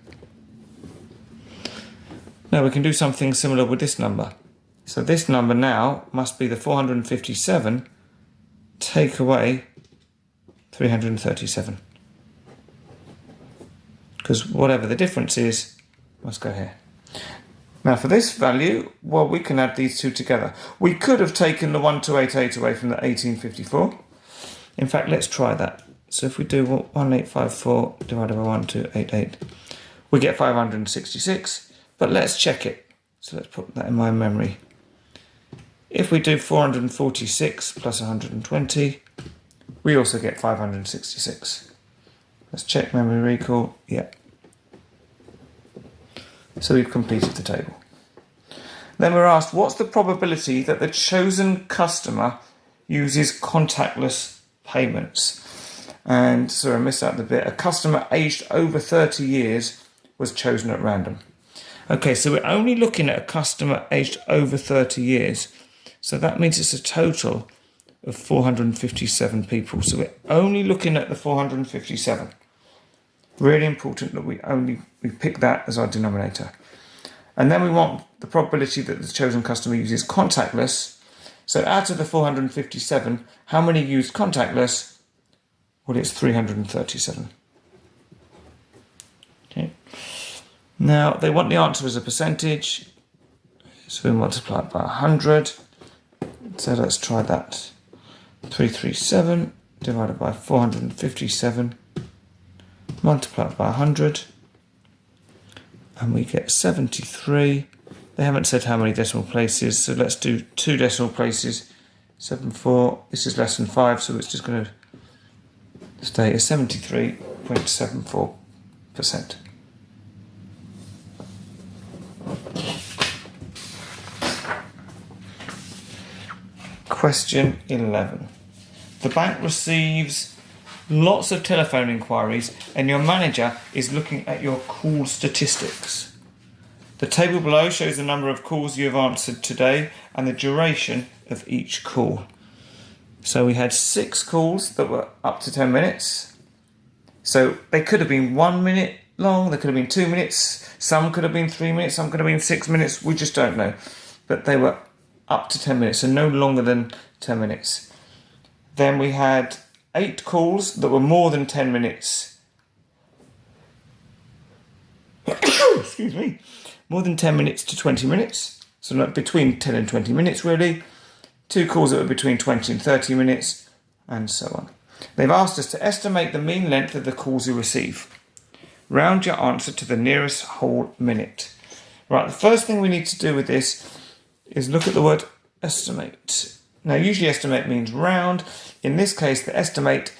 Now we can do something similar with this number. So this number now must be the 457 take away 337. Because whatever the difference is, must go here. Now for this value, well, we can add these two together. We could have taken the 1288 away from the 1854. In fact, let's try that. So if we do 1854 divided by 1288, we get 566. But let's check it. So let's put that in my memory. If we do 446 plus 120, we also get 566. Let's check memory recall. Yeah. So we've completed the table. Then we're asked, what's the probability that the chosen customer uses contactless payments? And so I missed out the bit. A customer aged over 30 years was chosen at random. Okay, so we're only looking at a customer aged over 30 years. So that means it's a total of 457 people. So we're only looking at the 457. Really important that we pick that as our denominator. And then we want the probability that the chosen customer uses contactless. So out of the 457, how many used contactless? Well, it's 337. Okay. Now, they want the answer as a percentage. So we multiply it by 100. So let's try that. 337 divided by 457 multiplied by 100. And we get 73. They haven't said how many decimal places, so let's do 2 decimal places. 74, this is less than 5, so it's just going to stay at 73.74%. Question 11. The bank receives lots of telephone inquiries and your manager is looking at your call statistics. The table below shows the number of calls you have answered today and the duration of each call. So we had 6 calls that were up to 10 minutes. So they could have been 1 minute long, they could have been 2 minutes, some could have been 3 minutes, some could have been 6 minutes, we just don't know. But they were up to 10 minutes, so no longer than 10 minutes. Then we had 8 calls that were more than 10 minutes. Excuse me. More than 10 minutes to 20 minutes. So not between 10 and 20 minutes, really. 2 calls that were between 20 and 30 minutes, and so on. They've asked us to estimate the mean length of the calls you receive. Round your answer to the nearest whole minute. Right, the first thing we need to do with this is look at the word estimate. Now, usually estimate means round. In this case, the estimate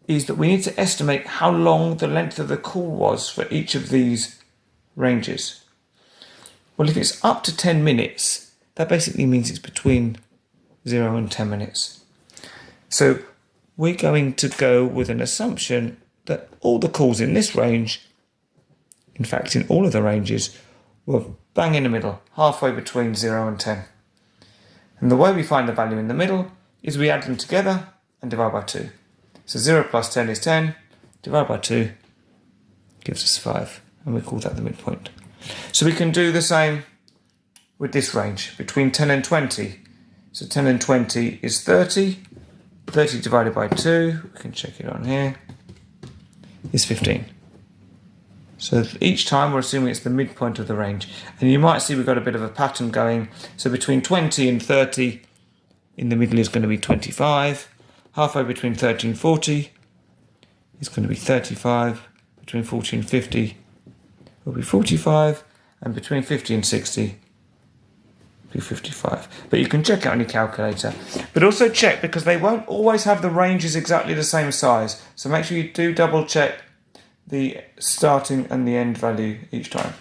is that we need to estimate how long the length of the call was for each of these ranges. Well, if it's up to 10 minutes, that basically means it's between 0 and 10 minutes. So we're going to go with an assumption that all the calls in this range, in fact, in all of the ranges, were bang in the middle, halfway between 0 and 10. And the way we find the value in the middle is we add them together and divide by 2. So 0 plus 10 is 10, divided by 2 gives us 5, and we call that the midpoint. So we can do the same with this range, between 10 and 20. So 10 and 20 is 30, 30 divided by 2, we can check it on here, is 15. So each time we're assuming it's the midpoint of the range. And you might see we've got a bit of a pattern going. So between 20 and 30, in the middle is going to be 25. Halfway between 30 and 40 is going to be 35. Between 40 and 50 will be 45. And between 50 and 60 will be 55. But you can check it on your calculator. But also check, because they won't always have the ranges exactly the same size. So make sure you do double check the starting and the end value each time.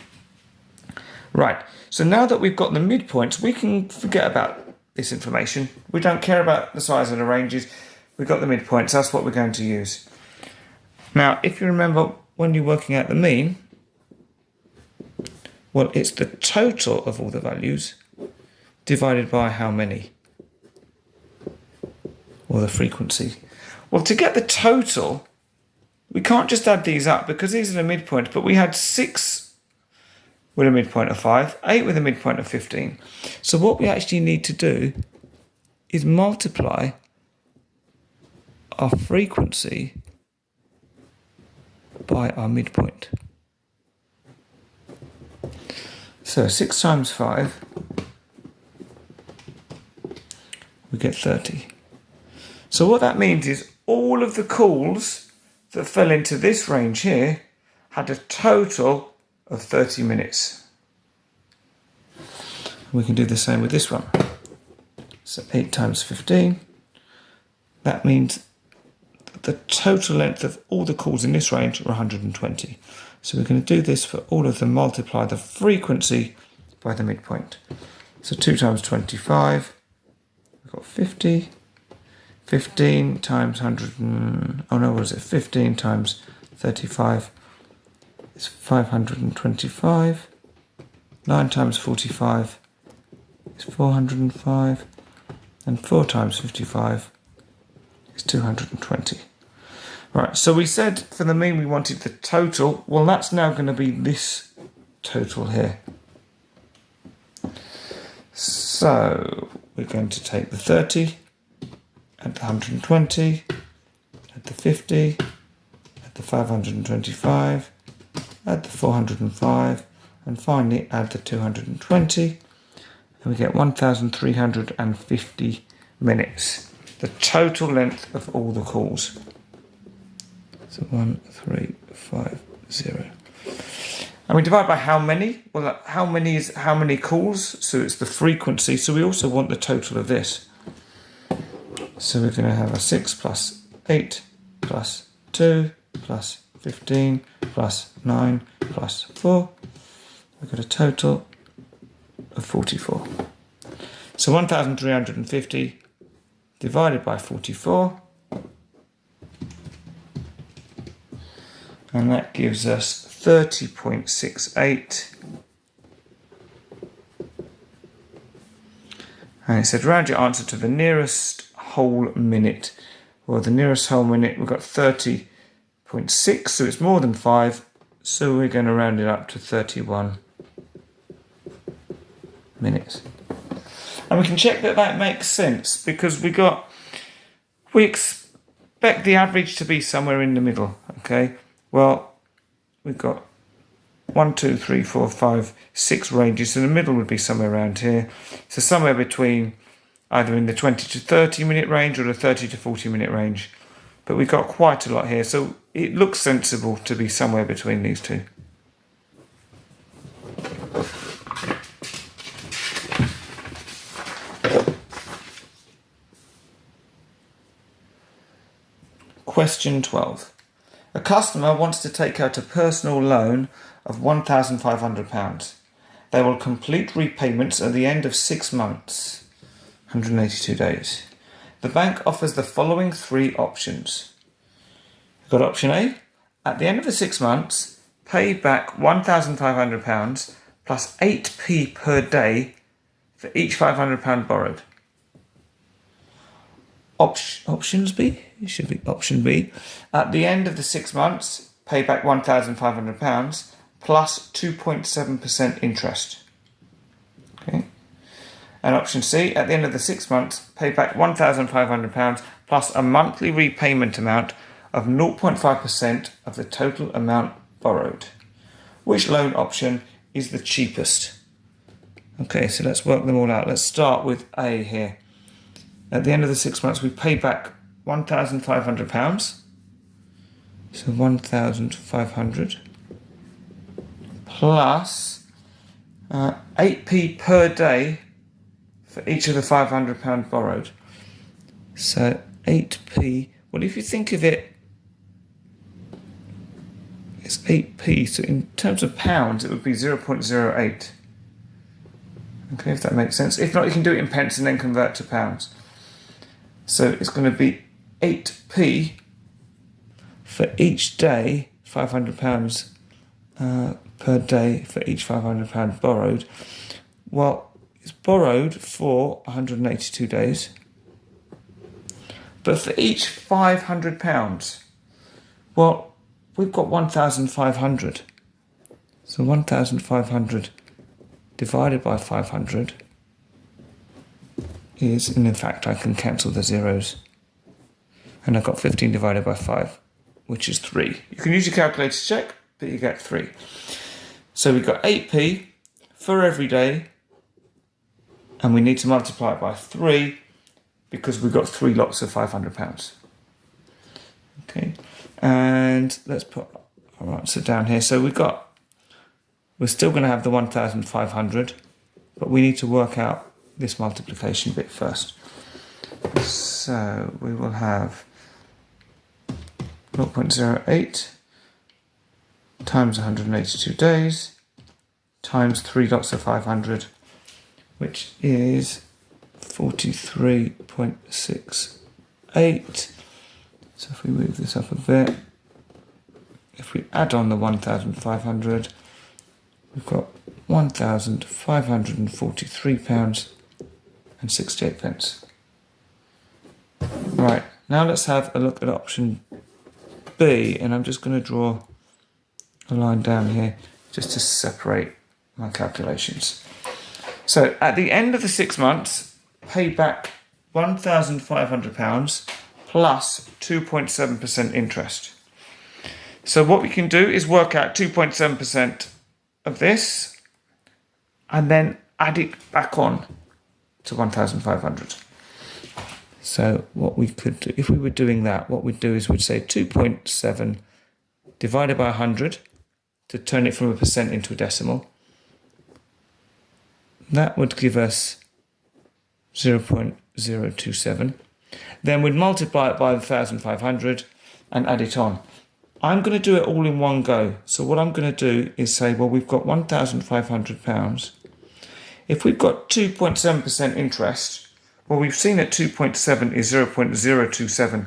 Right, so now that we've got the midpoints, we can forget about this information. We don't care about the size of the ranges. We've got the midpoints, that's what we're going to use. Now, if you remember when you're working out the mean, well, it's the total of all the values divided by how many? Or the frequency. Well, to get the total, we can't just add these up because these are the midpoints, but we had 6 with a midpoint of 5, 8 with a midpoint of 15. So what we actually need to do is multiply our frequency by our midpoint. So 6 times 5, we get 30. So what that means is all of the calls that fell into this range here had a total of 30 minutes. We can do the same with this one. So 8 times 15. That means that the total length of all the calls in this range are 120. So we're going to do this for all of them, multiply the frequency by the midpoint. So 2 times 25, we've got 50. 15 times 100, oh no, what is it? 15 times 35 is 525. 9 times 45 is 405. And 4 times 55 is 220. Right, so we said for the mean we wanted the total. Well, that's now going to be this total here. So we're going to take the 30, add the 120, add the 50, add the 525, add the 405, and finally add the 220, and we get 1,350 minutes. The total length of all the calls. So 1350. And we divide by how many? Well, how many is how many calls? So it's the frequency. So we also want the total of this. So we're going to have a 6 plus 8 plus 2 plus 15 plus 9 plus 4. We've got a total of 44. So 1,350 divided by 44. And that gives us 30.68. And it said round your answer to the nearest whole minute. Well, the nearest whole minute, we've got 30.6, so it's more than 5. So we're going to round it up to 31 minutes. And we can check that that makes sense because we expect the average to be somewhere in the middle, okay? Well, we've got 1, 2, 3, 4, 5, 6 ranges, so the middle would be somewhere around here. So somewhere between either in the 20 to 30 minute range or the 30 to 40 minute range. But we've got quite a lot here, so it looks sensible to be somewhere between these two. Question 12. A customer wants to take out a personal loan of £1,500. They will complete repayments at the end of 6 months, 182 days. The bank offers the following 3 options. We've got option A. At the end of the 6 months, pay back £1,500 plus 8p per day for each £500 borrowed. Options B? It should be option B. At the end of the 6 months, pay back £1,500 plus 2.7% interest. Okay. And option C, at the end of the 6 months, pay back £1,500 plus a monthly repayment amount of 0.5% of the total amount borrowed. Which loan option is the cheapest? Okay, so let's work them all out. Let's start with A here. At the end of the 6 months, we pay back £1,500. So 1,500 plus 8p per day for each of the £500 borrowed. So 8p, well, if you think of it, it's 8p, so in terms of pounds, it would be 0.08. Okay, if that makes sense. If not, you can do it in pence and then convert to pounds. So it's going to be 8p for each day, £500 per day for each £500 borrowed. Well, it's borrowed for 182 days. But for each £500, well, we've got 1,500. So 1,500 divided by 500 is, and in fact I can cancel the zeros, and I've got 15 divided by 5, which is 3. You can use your calculator to check, but you get 3. So we've got 8p for every day, and we need to multiply it by 3 because we've got 3 lots of £500. Okay, and let's put our answer down here. So we're still going to have the 1,500, but we need to work out this multiplication bit first. So we will have 0.08 times 182 days times 3 lots of 500, which is 43.68. So if we move this up a bit, if we add on the 1,500, we've got £1,543.68. Right, now let's have a look at option B, and I'm just going to draw a line down here just to separate my calculations. So at the end of the 6 months, pay back £1,500 plus 2.7% interest. So what we can do is work out 2.7% of this and then add it back on to 1,500. So what we could do, if we were doing that, what we'd do is we'd say 2.7 divided by 100 to turn it from a percent into a decimal. That would give us 0.027. Then we'd multiply it by 1,500 and add it on. I'm going to do it all in one go. So what I'm going to do is say, well, we've got £1,500. If we've got 2.7% interest, well, we've seen that 2.7 is 0.027.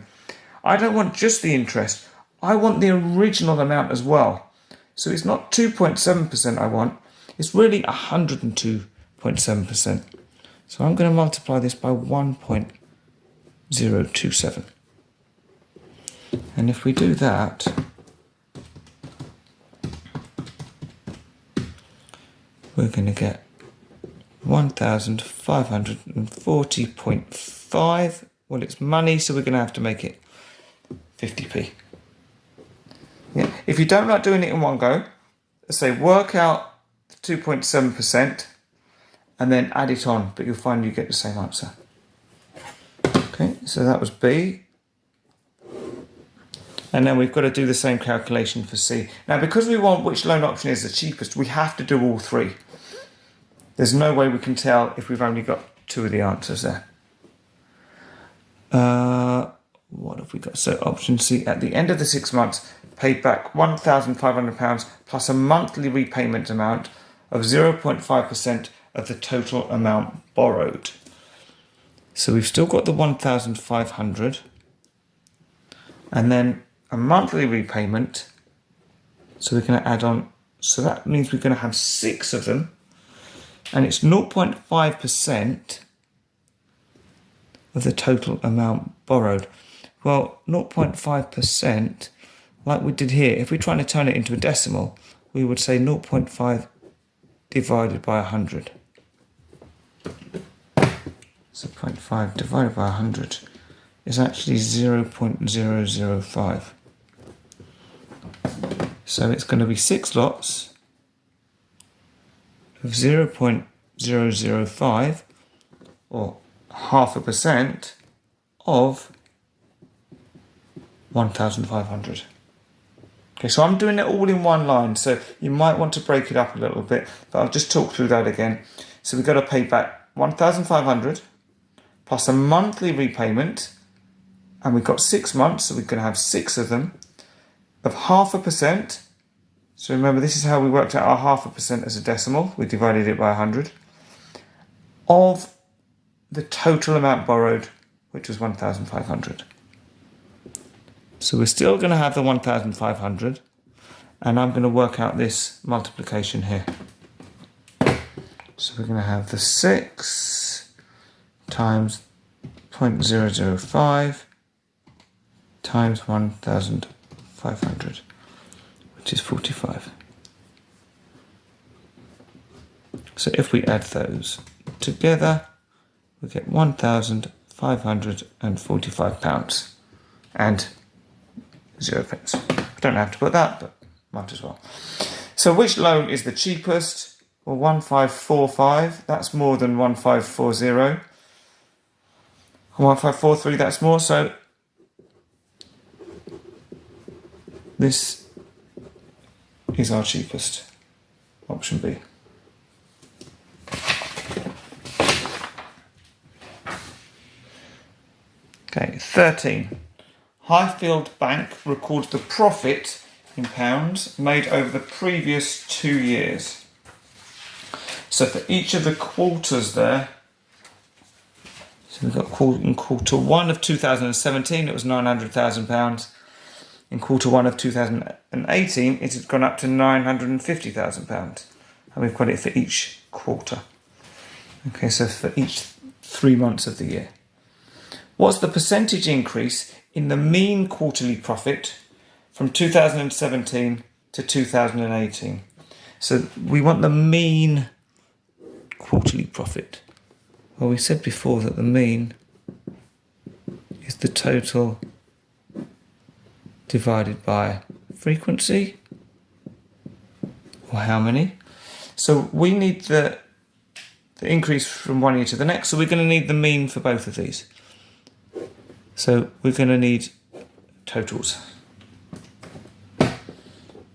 I don't want just the interest. I want the original amount as well. So it's not 2.7% I want. It's really 102.7%. So I'm going to multiply this by 1.027. And if we do that, we're going to get 1,540.5. Well, it's money, so we're going to have to make it 50p. Yeah. If you don't like doing it in one go, let's say work out 2.7% and then add it on, but you'll find you get the same answer. Okay, so that was B. And then we've got to do the same calculation for C. Now, because we want which loan option is the cheapest, we have to do all three. There's no way we can tell if we've only got two of the answers there. What have we got? So option C, at the end of the 6 months, pay back £1,500 plus a monthly repayment amount of 0.5% of the total amount borrowed. So we've still got the 1,500 and then a monthly repayment. So we're going to add on. So that means we're going to have 6 of them. And it's 0.5% of the total amount borrowed. Well, 0.5%, like we did here, if we're trying to turn it into a decimal, we would say 0.5 divided by 100. So 0.5 divided by 100 is actually 0.005. So it's going to be 6 lots of 0.005 or 0.5% of 1,500. Okay, so I'm doing it all in one line, so you might want to break it up a little bit, but I'll just talk through that again. So we've got to pay back 1,500 plus a monthly repayment, and we've got 6 months, so we're going to have 6 of them, of 0.5%. So remember, this is how we worked out our 0.5% as a decimal. We divided it by 100. Of the total amount borrowed, which was 1,500. So we're still going to have the 1,500. And I'm going to work out this multiplication here. So we're going to have the 6 times 0.005 times 1,500. Which is 45. So if we add those together, we get £1,545 and 0 pence. I don't have to put that, but might as well. So which loan is the cheapest? Well, 1,545, that's more than 1,540. 1,543, that's more. So this is our cheapest, option B. Okay, 13. Highfield Bank records the profit in pounds made over the previous 2 years. So for each of the quarters there, so we've got in quarter 1 of 2017, it was £900,000. In quarter 1 of 2018, it had gone up to £950,000. and we've got it for each quarter. Okay, so for each 3 months of the year. What's the percentage increase in the mean quarterly profit from 2017 to 2018? So we want the mean quarterly profit. Well, we said before that the mean is the total divided by frequency, or how many. So we need the increase from one year to the next, so we're going to need the mean for both of these. So we're going to need totals.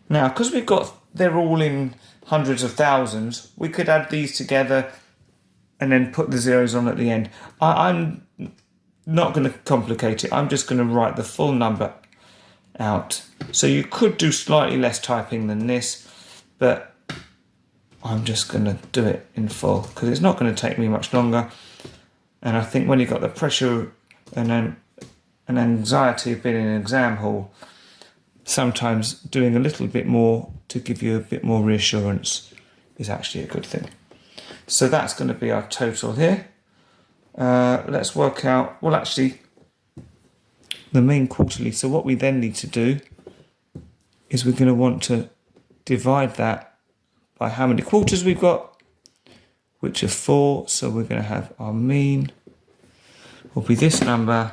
Now, because they're all in hundreds of thousands, we could add these together and then put the zeros on at the end. I'm not going to complicate it. I'm just going to write the full number out. So you could do slightly less typing than this, but I'm just going to do it in full because it's not going to take me much longer. And I think when you've got the pressure and then an anxiety of being in an exam hall, sometimes doing a little bit more to give you a bit more reassurance is actually a good thing. So that's going to be our total here. Let's work out, well, actually, the mean quarterly. So what we then need to do is we're going to want to divide that by how many quarters we've got, which are 4. So we're going to have our mean will be this number.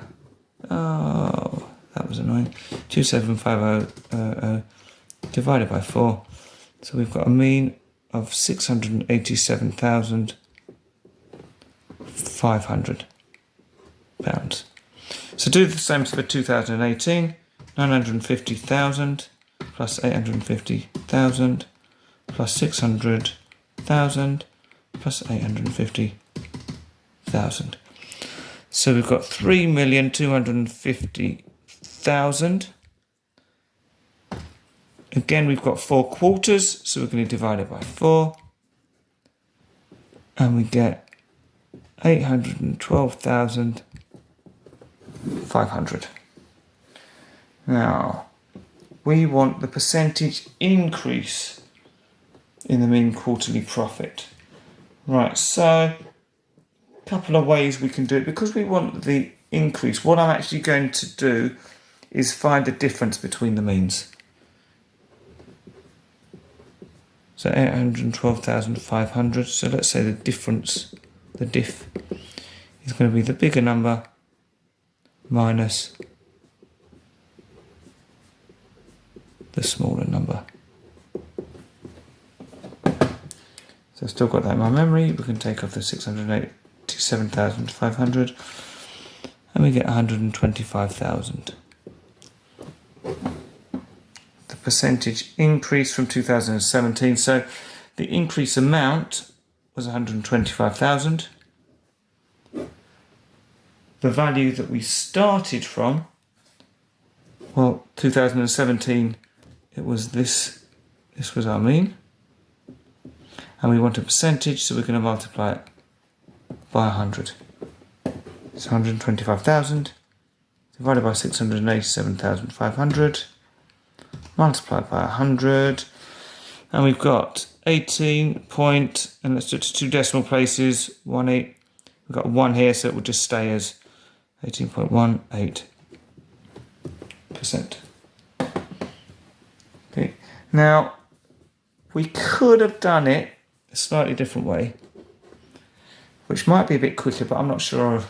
Oh, that was annoying. 2750 divided by 4. So we've got a mean of £687,500. So do the same for 2018. 950,000 plus 850,000 plus 600,000 plus 850,000. So we've got 3,250,000. Again, we've got 4 quarters, so we're going to divide it by 4. And we get 812,500. Now, we want the percentage increase in the mean quarterly profit. Right, so a couple of ways we can do it. Because we want the increase, what I'm actually going to do is find the difference between the means. So 812,500. So let's say the difference, the diff, is going to be the bigger number minus the smaller number. So I've still got that in my memory. We can take off the 687,500 and we get 125,000. The percentage increase from 2017. So the increase amount was 125,000. The value that we started from, well, 2017, it was this was our mean. And we want a percentage, so we're going to multiply it by 100. So 125,000 divided by 687,500 multiplied by 100. And we've got 18 point, and let's do it to 2 decimal places, 18. We've got 1 here, so it will just stay as 18.18%. Okay. Now, we could have done it a slightly different way, which might be a bit quicker, but I'm not sure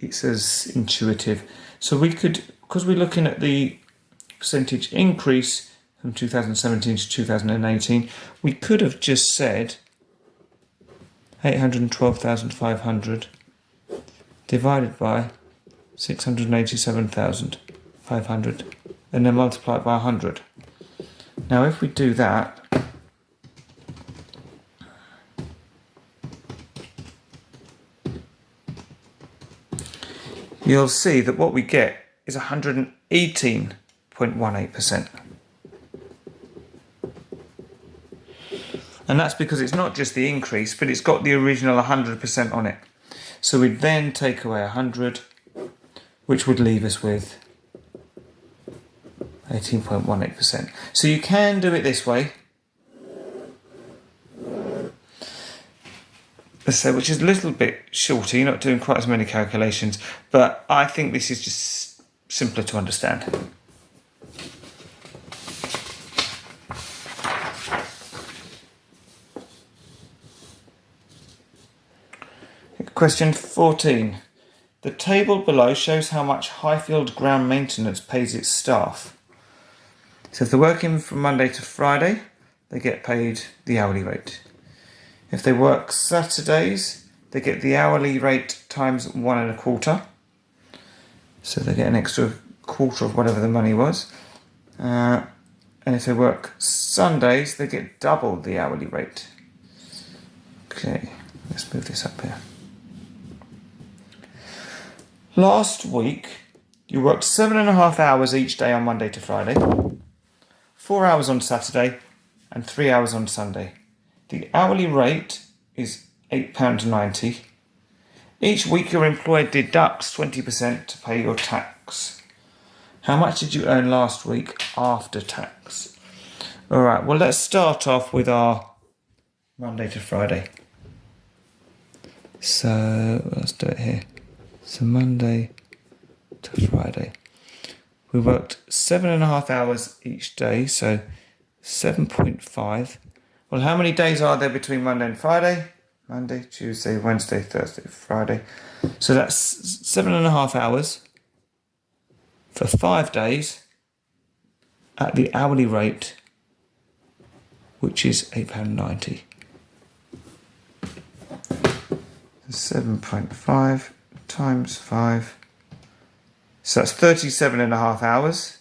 it's as intuitive. So we could, because we're looking at the percentage increase from 2017 to 2018, we could have just said 812,500 divided by 687,500 and then multiply it by 100. Now if we do that, you'll see that what we get is 118.18%. And that's because it's not just the increase, but it's got the original 100% on it. So we then take away 100, which would leave us with 18.18%. So you can do it this way, let's say, which is a little bit shorter. You're not doing quite as many calculations, but I think this is just simpler to understand. Question 14. The table below shows how much Highfield ground maintenance pays its staff. So if they're working from Monday to Friday, they get paid the hourly rate. If they work Saturdays, they get the hourly rate times 1 1/4. So they get an extra quarter of whatever the money was. And if they work Sundays, they get double the hourly rate. Okay, let's move this up here. Last week, you worked 7.5 hours each day on Monday to Friday, 4 hours on Saturday, and 3 hours on Sunday. The hourly rate is £8.90. Each week your employer deducts 20% to pay your tax. How much did you earn last week after tax? Alright, well let's start off with our Monday to Friday. So let's do it here. So Monday to Friday. We worked 7.5 hours each day, so 7.5. Well, how many days are there between Monday and Friday? Monday, Tuesday, Wednesday, Thursday, Friday. So that's 7.5 hours for 5 days at the hourly rate, which is £8.90. 7.5 times 5. So that's 37.5 hours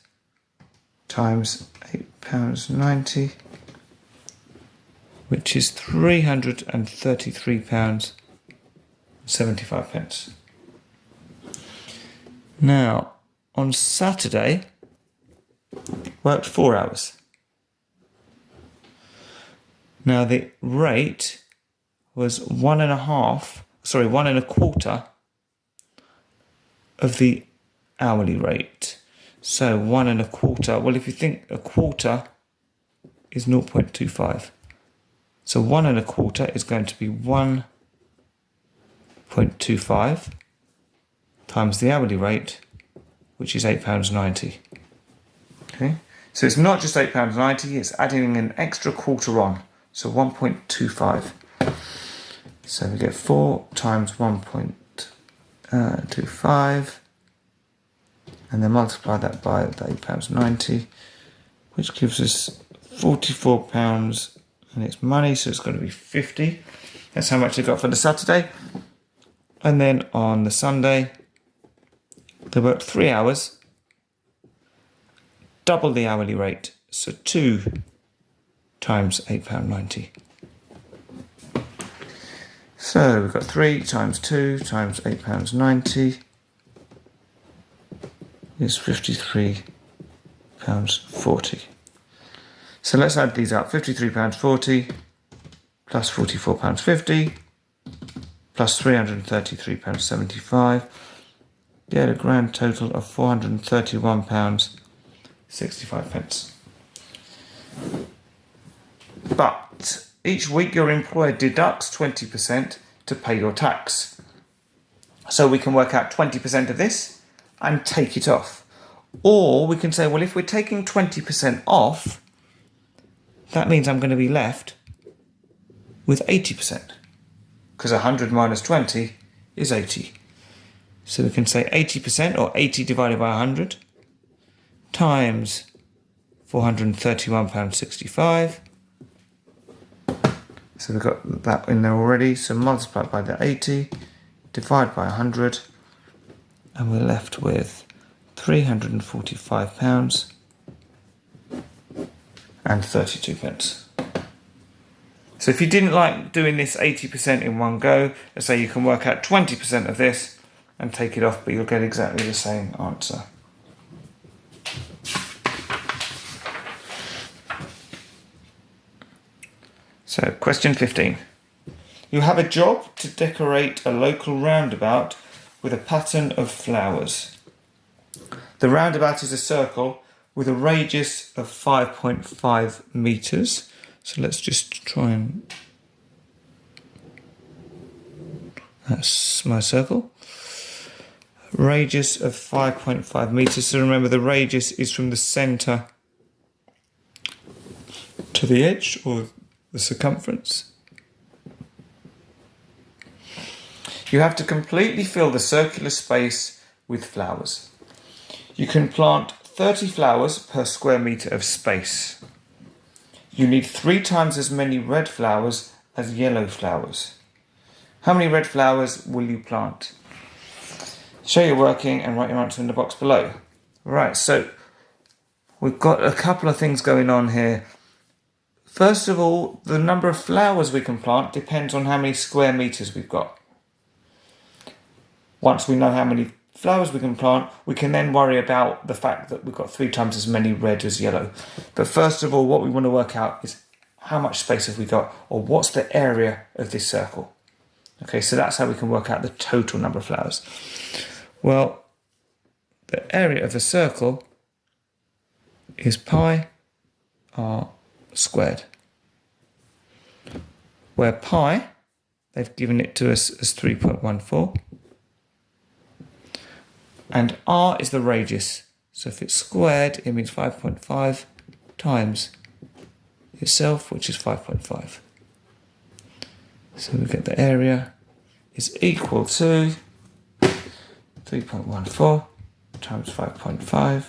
times £8.90, which is £333.75. Now, on Saturday, worked 4 hours. Now the rate was 1.25 of the hourly rate. So 1.25, well, if you think a quarter is 0.25. So 1.25 is going to be 1.25 times the hourly rate, which is £8.90. Okay, so it's not just £8.90, it's adding an extra quarter on, so 1.25. So we get 4 times 1.25, and then multiply that by the £8.90, which gives us £44, and it's money, so it's going to be 50. That's how much they got for the Saturday. And then on the Sunday, they worked 3 hours, double the hourly rate, so 2 times £8.90. So we've got 3 times 2 times £8.90 is £53.40. So let's add these up. £53.40 plus £44.50 plus £333.75. Get a grand total of £431.65. But each week your employer deducts 20% to pay your tax. So we can work out 20% of this and take it off. Or we can say, well, if we're taking 20% off, that means I'm going to be left with 80%. Because 100 minus 20 is 80. So we can say 80%, or 80 divided by 100, times £431.65. So we've got that in there already. So multiply by the 80, divide by 100, and we're left with £345 and 32 pence. So if you didn't like doing this 80% in one go, let's say you can work out 20% of this and take it off, but you'll get exactly the same answer. So, question 15. You have a job to decorate a local roundabout with a pattern of flowers. The roundabout is a circle with a radius of 5.5 metres. So let's just try and That's my circle. Radius of 5.5 meters. So remember, the radius is from the center to the edge, or the circumference. You have to completely fill the circular space with flowers. You can plant 30 flowers per square meter of space. You need 3 times as many red flowers as yellow flowers. How many red flowers will you plant? Show your working and write your answer in the box below. Right, so we've got a couple of things going on here. First of all, the number of flowers we can plant depends on how many square meters we've got. Once we know how many flowers we can plant, we can then worry about the fact that we've got 3 times as many red as yellow. But first of all, what we want to work out is how much space have we got, or what's the area of this circle. Okay, so that's how we can work out the total number of flowers. Well, the area of the circle is pi r squared, where pi, they've given it to us as 3.14, and r is the radius. So if it's squared, it means 5.5 times itself, which is 5.5. So we get the area is equal to 3.14 times 5.5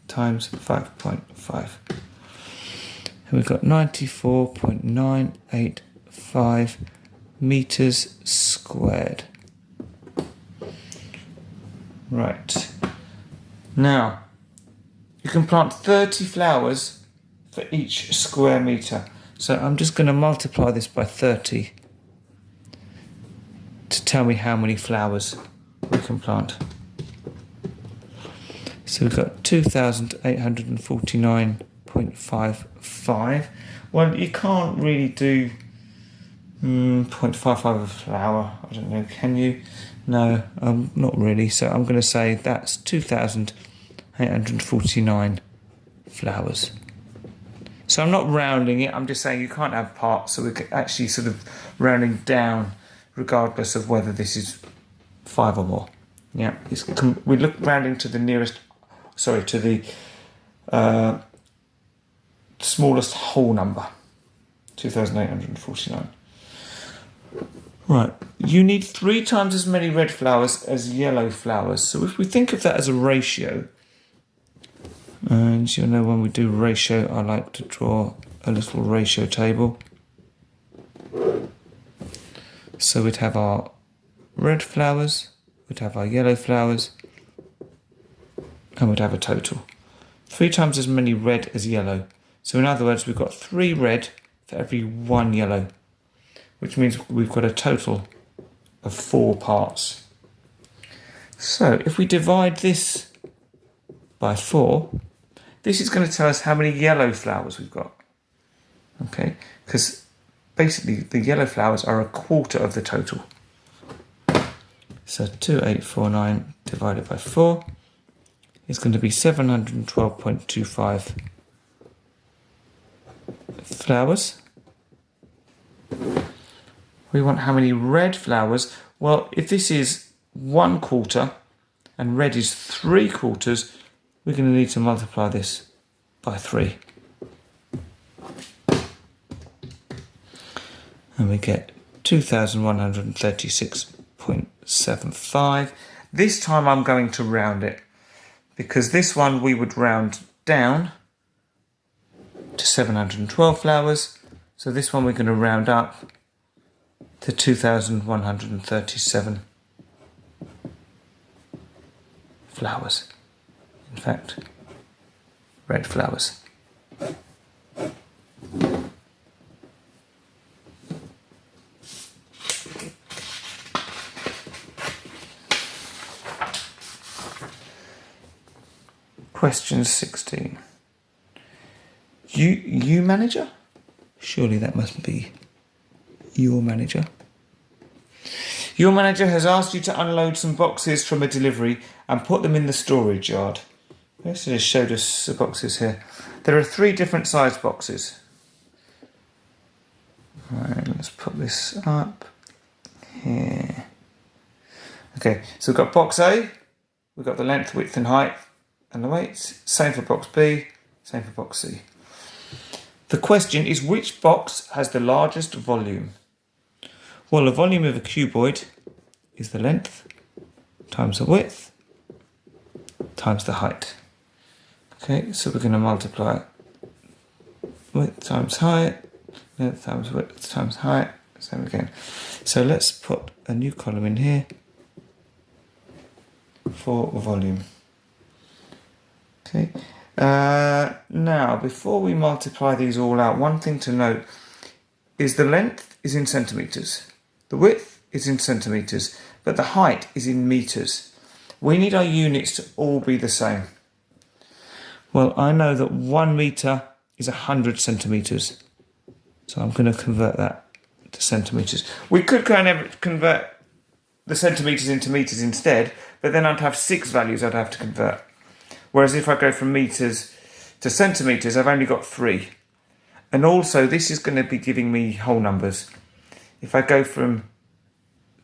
times 5.5. And we've got 94.985 meters squared. Right. Now, you can plant 30 flowers for each square meter. So I'm just going to multiply this by 30 to tell me how many flowers we can plant. So we've got 2,849.55. Well, you can't really do 0.55 a flower. I don't know, can you? No, not really. So I'm going to say that's 2,849 flowers. So I'm not rounding it, I'm just saying you can't have parts, so we're actually sort of rounding down regardless of whether this is 5 or more. Yeah, we look rounding to the nearest, to the smallest whole number, 2,849. Right, you need 3 times as many red flowers as yellow flowers. So if we think of that as a ratio, and you'll know when we do ratio, I like to draw a little ratio table. So we'd have our red flowers, we'd have our yellow flowers, and we'd have a total. 3 times as many red as yellow. So in other words, we've got 3 red for every 1 yellow, which means we've got a total of 4 parts. So if we divide this by 4, this is going to tell us how many yellow flowers we've got. Okay, because basically the yellow flowers are a quarter of the total. So 2,849 divided by 4 is going to be 712.25 flowers. We want how many red flowers? Well, if this is 1/4 and red is 3/4, we're going to need to multiply this by 3. And we get 2,136.75. This time I'm going to round it, because this one we would round down to 712 flowers. So this one we're going to round up to 2,137 flowers. In fact, red flowers. Question 16. You manager? Surely that must be your manager. Your manager has asked you to unload some boxes from a delivery and put them in the storage yard. Yes, it has showed us the boxes here. There are 3 different size boxes. Right, let's put this up here. Okay, so we've got box A, we've got the length, width and height and the weights. Same for box B, same for box C. The question is, which box has the largest volume? Well, the volume of a cuboid is the length times the width times the height. Okay, so we're going to multiply width times height, length times width times height, same again. So let's put a new column in here for volume. Okay. Now, before we multiply these all out, one thing to note is the length is in centimetres, the width is in centimetres, but the height is in metres. We need our units to all be the same. Well, I know that 1 metre is 100 centimetres, so I'm going to convert that to centimetres. We could kind of convert the centimetres into metres instead, but then I'd have 6 values I'd have to convert. Whereas if I go from metres to centimetres, I've only got 3. And also, this is going to be giving me whole numbers. If I go from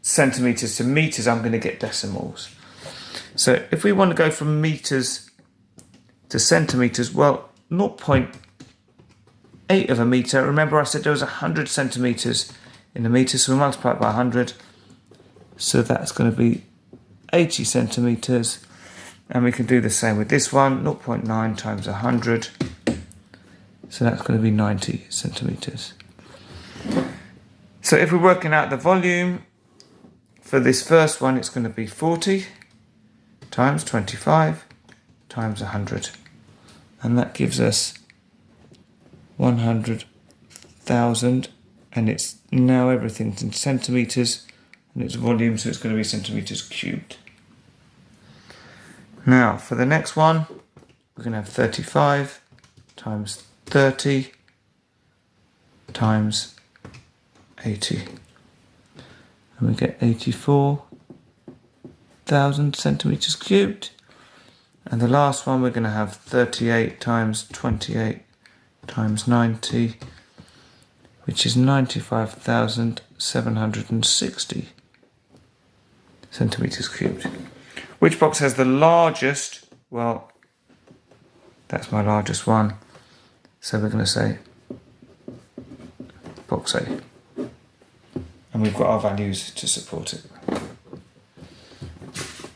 centimetres to metres, I'm going to get decimals. So if we want to go from metres to centimetres, well, 0.8 of a metre. Remember I said there was 100 centimetres in a metre, so we multiply it by 100. So that's going to be 80 centimetres. And we can do the same with this one, 0.9 times 100. So that's going to be 90 centimetres. So if we're working out the volume, for this first one, it's going to be 40 times 25 times 100. And that gives us 100,000. And it's now everything's in centimetres. And it's volume, so it's going to be centimetres cubed. Now, for the next one, we're going to have 35 times 30 times 80. And we get 84,000 centimetres cubed. And the last one, we're going to have 38 times 28 times 90, which is 95,760 centimetres cubed. Which box has the largest? Well, that's my largest one. So we're going to say box A. And we've got our values to support it.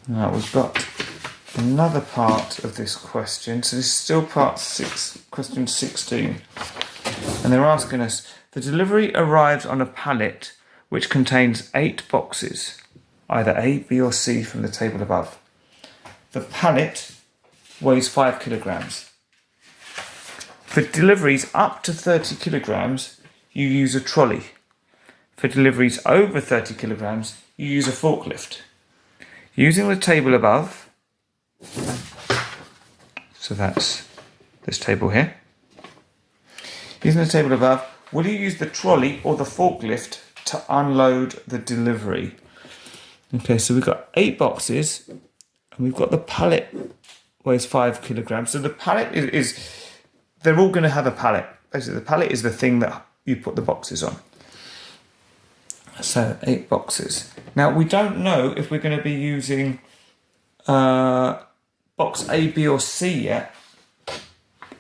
Now we've got another part of this question. So this is still part 6, question 16. And they're asking us, the delivery arrives on a pallet which contains 8 boxes, either A, B or C from the table above. The pallet weighs 5 kilograms. For deliveries up to 30 kilograms, you use a trolley. For deliveries over 30 kilograms, you use a forklift. Using the table above, so that's this table here. Using the table above, will you use the trolley or the forklift to unload the delivery? Okay, so we've got 8 boxes, and we've got the pallet weighs 5 kilograms. So the pallet is they're all going to have a pallet. Basically, the pallet is the thing that you put the boxes on. So 8 boxes. Now, we don't know if we're going to be using box A, B or C yet.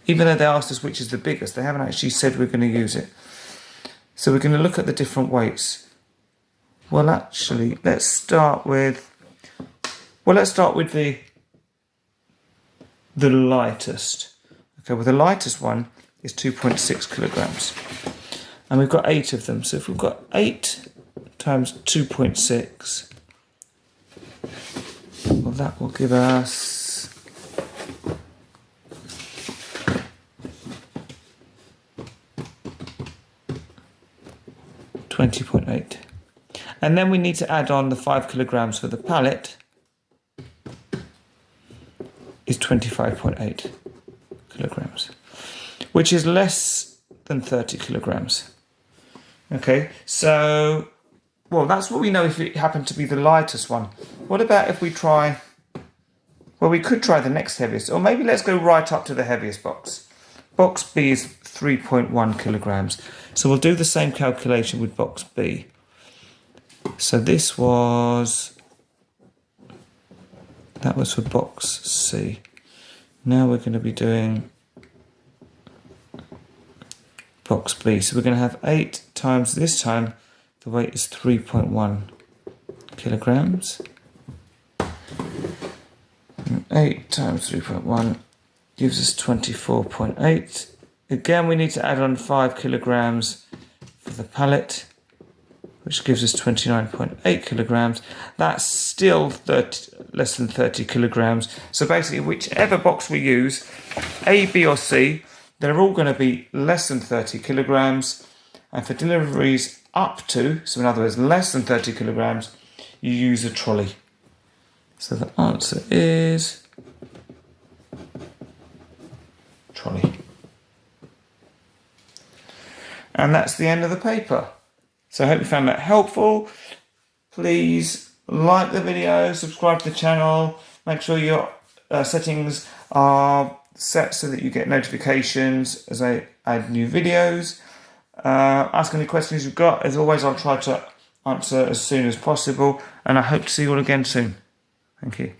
Even though they asked us which is the biggest, they haven't actually said we're going to use it. So we're going to look at the different weights. Well, actually, let's start with the lightest. Okay, well, the lightest one is 2.6 kilograms. And we've got 8 of them. So if we've got 8 times 2.6, well, that will give us 20.8. And then we need to add on the 5 kilograms for the pallet is 25.8 kilograms, which is less than 30 kilograms. Okay, so, well, that's what we know if it happened to be the lightest one. What about if we try, well, we could try the next heaviest, or maybe let's go right up to the heaviest box. Box B is 3.1 kilograms. So we'll do the same calculation with box B. So this was That was for box C. Now we're going to be doing box B. So we're going to have 8 times, this time the weight is 3.1 kilograms. And 8 times 3.1 gives us 24.8. Again, we need to add on 5 kilograms for the pallet, which gives us 29.8 kilograms. That's still less than 30 kilograms. So basically, whichever box we use, A, B or C, they're all going to be less than 30 kilograms. And for deliveries up to, so in other words, less than 30 kilograms, you use a trolley. So the answer is trolley. And that's the end of the paper. So I hope you found that helpful. Please like the video, subscribe to the channel, make sure your settings are set so that you get notifications as I add new videos. Ask any questions you've got. As always, I'll try to answer as soon as possible, and I hope to see you all again soon. Thank you.